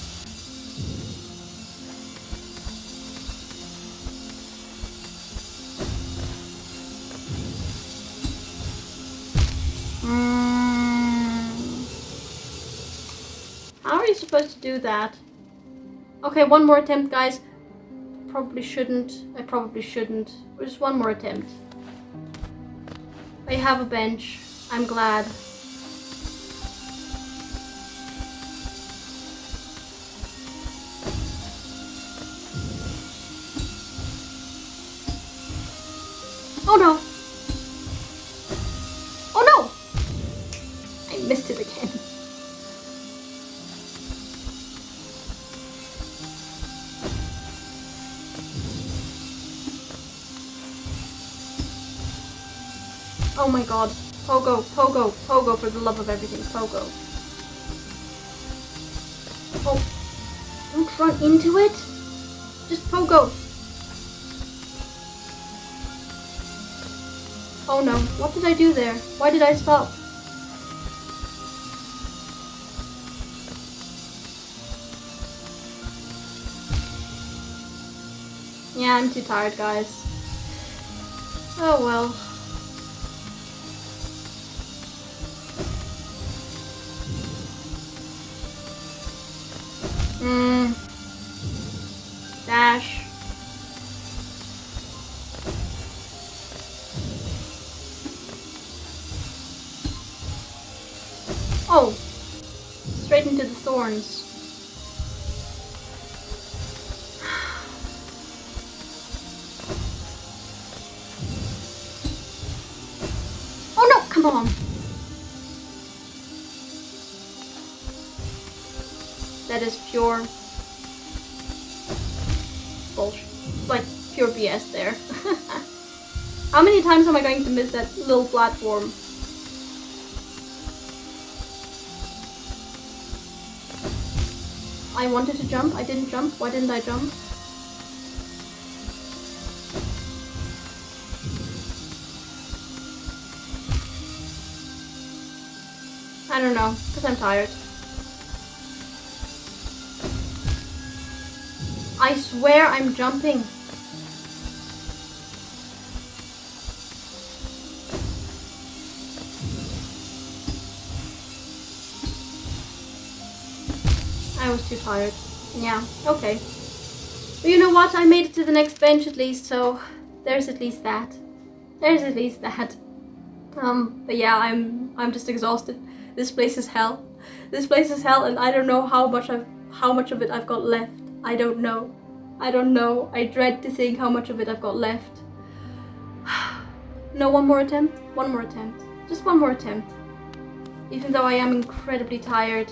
How are you supposed to do that? Okay, one more attempt, guys. Probably shouldn't. I probably shouldn't. Just one more attempt. I have a bench. I'm glad. Oh no! Oh no! I missed it again. Oh my god. Pogo, pogo, pogo, for the love of everything, pogo. Oh, don't run into it. Just pogo. Oh no, what did I do there? Why did I stop? Yeah, I'm too tired, guys. Oh well. Dash. Oh! Straight into the thorns. Oh no! Come on! That is pure bullshit. Like, pure BS there. How many times am I going to miss that little platform? I wanted to jump, I didn't jump. Why didn't I jump? I don't know, because I'm tired. I swear I'm jumping. I was too tired. Yeah, okay. But you know what? I made it to the next bench at least, so there's at least that. There's at least that. But yeah, I'm just exhausted. This place is hell. This place is hell, and I don't know how much of it I've got left. I don't know. I don't know. I dread to think how much of it I've got left. No, one more attempt? One more attempt. Just one more attempt. even though I am incredibly tired.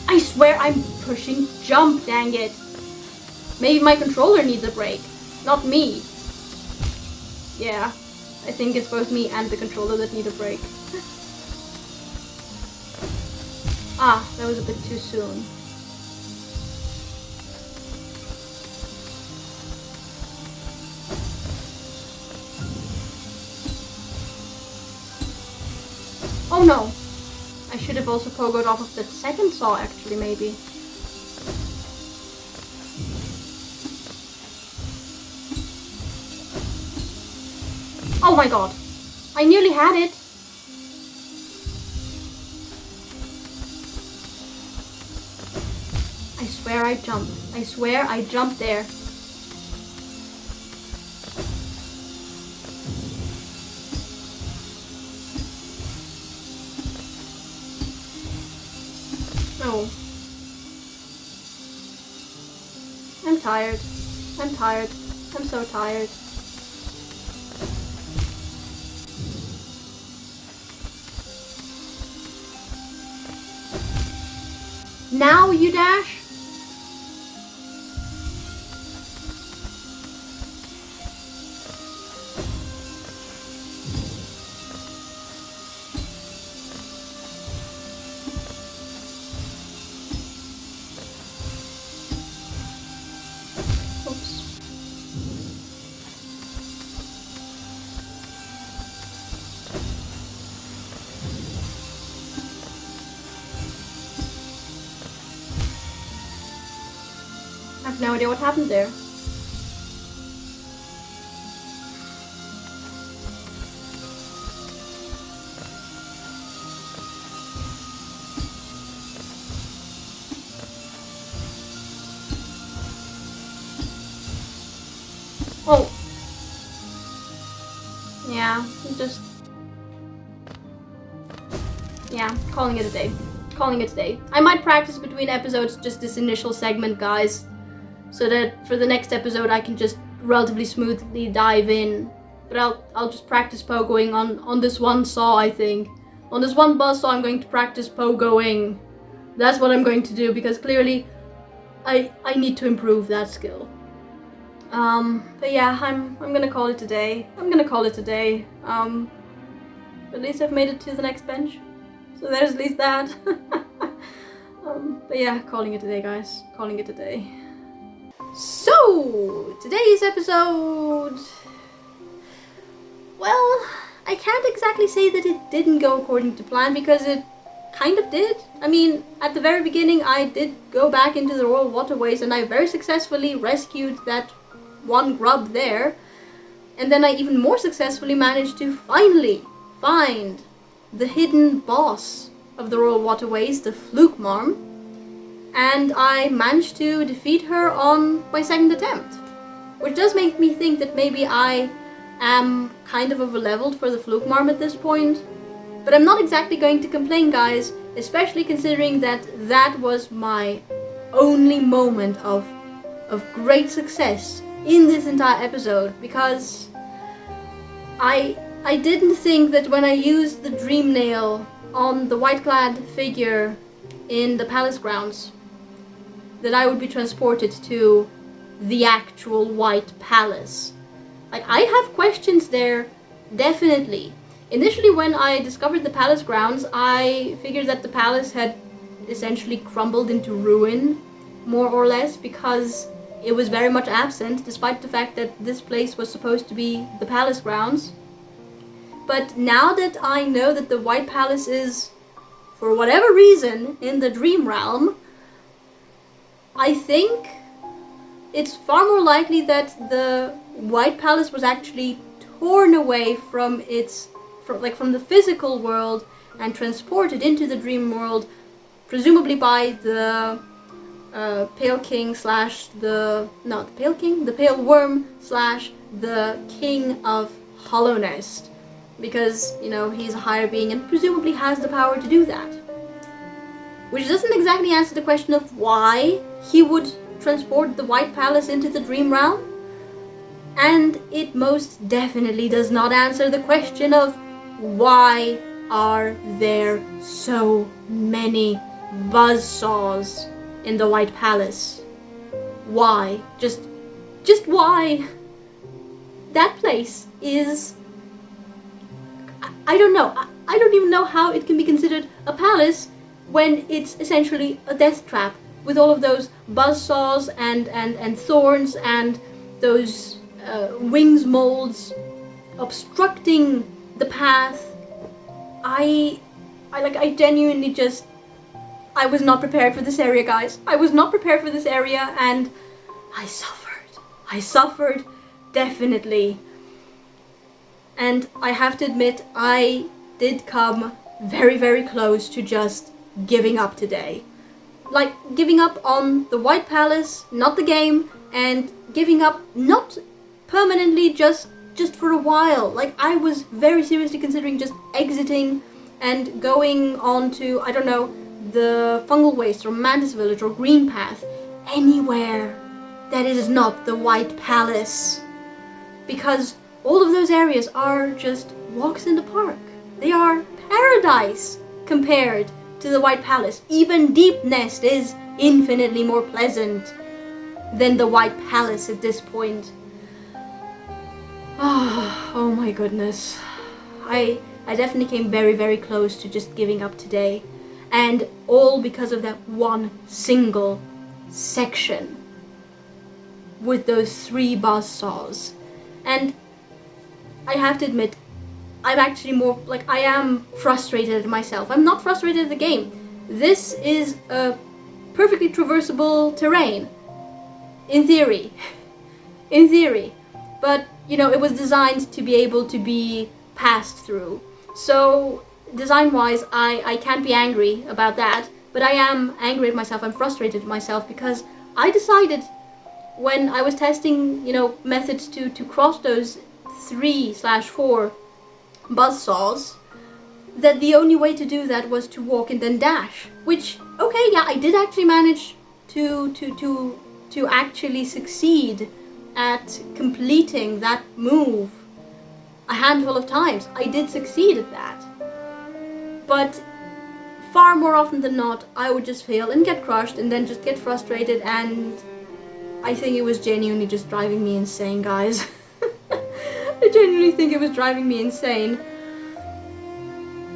I swear I'm pushing jump, dang it. Maybe my controller needs a break, not me. Yeah, I think it's both me and the controller that need a break. Ah, that was a bit too soon. Oh no! I should have also pogoed off of that second saw, actually, maybe. Oh my god! I nearly had it! I swear I jumped. I swear I jumped there. No. I'm tired. I'm tired. I'm so tired. Now you dash? I have no idea what happened there. Oh. Yeah, calling it a day. Calling it a day. I might practice between episodes just this initial segment, guys. So that for the next episode I can just relatively smoothly dive in. But I'll just practice pogoing on this one saw, I think. On this one buzzsaw I'm going to practice pogoing. That's what I'm going to do, because clearly I need to improve that skill. But yeah, I'm gonna call it a day. I'm gonna call it a day. At least I've made it to the next bench. So there's at least that. But yeah, calling it a day, guys. Calling it a day. So, today's episode... Well, I can't exactly say that it didn't go according to plan, because it kind of did. I mean, at the very beginning I did go back into the royal waterways and I very successfully rescued that one grub there. And then I even more successfully managed to finally find the hidden boss of the royal waterways, the fluke marm. And I managed to defeat her on my second attempt. Which does make me think that maybe I am kind of overleveled for the fluke marm at this point. But I'm not exactly going to complain, guys, especially considering that that was my only moment of great success in this entire episode, because I didn't think that when I used the dream nail on the white-clad figure in the palace grounds that I would be transported to the actual White Palace. Like, I have questions there, definitely. Initially, when I discovered the palace grounds, I figured that the palace had essentially crumbled into ruin, more or less, because it was very much absent, despite the fact that this place was supposed to be the palace grounds. But now that I know that the White Palace is, for whatever reason, in the dream realm, I think it's far more likely that the White Palace was actually torn away from from the physical world and transported into the dream world, presumably by the Pale King slash the Pale Worm slash the King of Hollow Nest, because, you know, he's a higher being and presumably has the power to do that. Which doesn't exactly answer the question of why he would transport the White Palace into the dream realm. And it most definitely does not answer the question of why are there so many buzzsaws in the White Palace? Why? Just why? That place is... I don't know. I don't even know how it can be considered a palace when it's essentially a death trap with all of those buzzsaws and thorns and those wings molds obstructing the path. I genuinely just... I was not prepared for this area, guys. I was not prepared for this area, and I suffered. I suffered, definitely. And I have to admit, I did come very, very close to just giving up today. Like, giving up on the White Palace, not the game, and giving up not permanently, just for a while. Like, I was very seriously considering just exiting and going on to, I don't know, the Fungal Waste or Mantis Village or Green Path, anywhere that is not the White Palace. Because all of those areas are just walks in the park. They are paradise compared to the White Palace. Even Deep Nest is infinitely more pleasant than the White Palace at this point. Oh my goodness. I definitely came very, very close to just giving up today. And all because of that one single section with those 3 buzzsaws. And I have to admit, I'm actually more, like, I am frustrated at myself. I'm not frustrated at the game. This is a perfectly traversable terrain. In theory. In theory. But, you know, it was designed to be able to be passed through. So, design-wise, I can't be angry about that. But I am angry at myself. I'm frustrated at myself because I decided when I was testing, you know, methods to cross those 3/4 buzzsaws, that the only way to do that was to walk and then dash. Which, okay, yeah, I did actually manage to actually succeed at completing that move a handful of times. I did succeed at that. But far more often than not, I would just fail and get crushed and then just get frustrated, and I think it was genuinely just driving me insane, guys. I genuinely think it was driving me insane.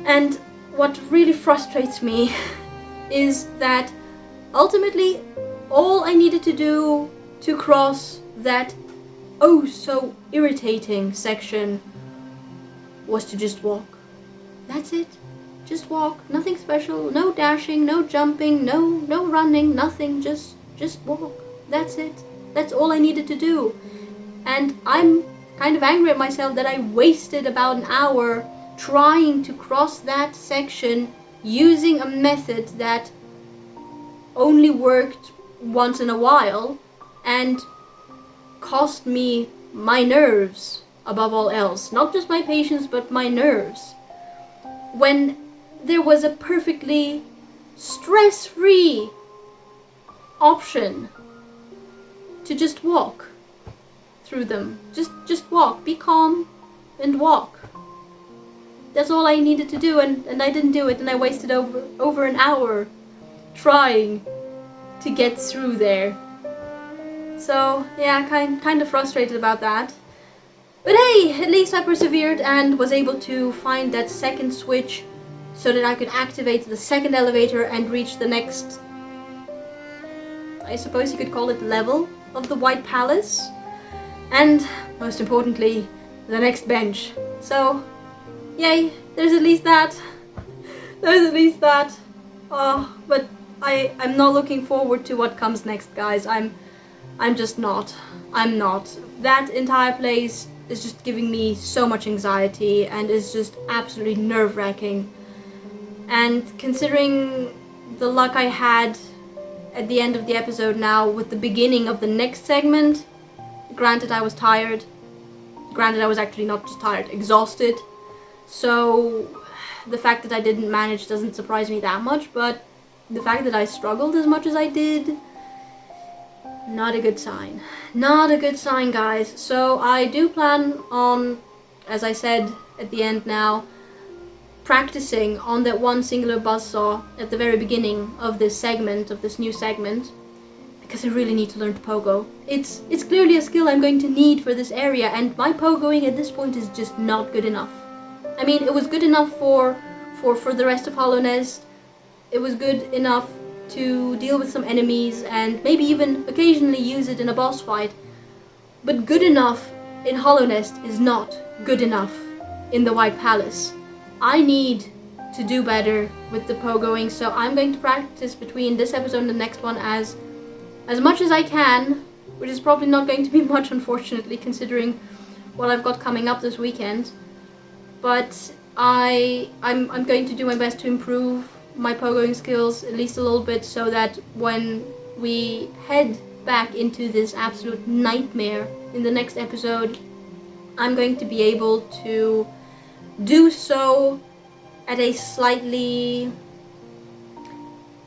And what really frustrates me is that ultimately all I needed to do to cross that oh so irritating section was to just walk. That's it. Just walk. Nothing special. No dashing, no jumping, no running, nothing. Just walk. That's it. That's all I needed to do. And I'm kind of angry at myself that I wasted about an hour trying to cross that section using a method that only worked once in a while and cost me my nerves above all else. Not just my patience, but my nerves. When there was a perfectly stress-free option to just walk through them. Just walk. Be calm and walk. That's all I needed to do, and I didn't do it, and I wasted over an hour trying to get through there. So, yeah, kind of frustrated about that. But hey, at least I persevered and was able to find that second switch so that I could activate the second elevator and reach the next, I suppose you could call it, level of the White Palace. And, most importantly, the next bench. So, yay, there's at least that. There's at least that. Oh, but I'm not looking forward to what comes next, guys. I'm just not. I'm not. That entire place is just giving me so much anxiety and is just absolutely nerve-wracking. And considering the luck I had at the end of the episode now with the beginning of the next segment, granted I was tired. Granted I was actually not just tired, exhausted. So the fact that I didn't manage doesn't surprise me that much, but the fact that I struggled as much as I did, Not a good sign. Not a good sign, guys. So I do plan on, as I said at the end now, practicing on that one singular buzzsaw at the very beginning of this segment, of this new segment, because I really need to learn to pogo. It's clearly a skill I'm going to need for this area, and my pogoing at this point is just not good enough. I mean, it was good enough for the rest of Hollow Nest. It was good enough to deal with some enemies and maybe even occasionally use it in a boss fight. But good enough in Hollow Nest is not good enough in the White Palace. I need to do better with the pogoing, so I'm going to practice between this episode and the next one as much as I can, which is probably not going to be much, unfortunately, considering what I've got coming up this weekend. But I'm going to do my best to improve my pogoing skills at least a little bit, so that when we head back into this absolute nightmare in the next episode, I'm going to be able to do so at a slightly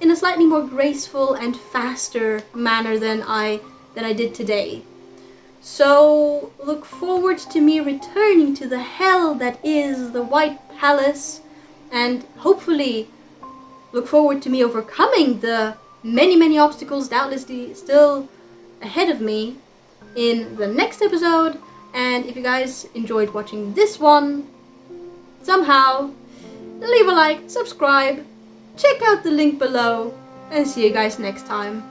more graceful and faster manner than I did today. So look forward to me returning to the hell that is the White Palace, and hopefully look forward to me overcoming the many obstacles doubtlessly still ahead of me in the next episode. And if you guys enjoyed watching this one somehow, leave a like, subscribe, check out the link below, and see you guys next time.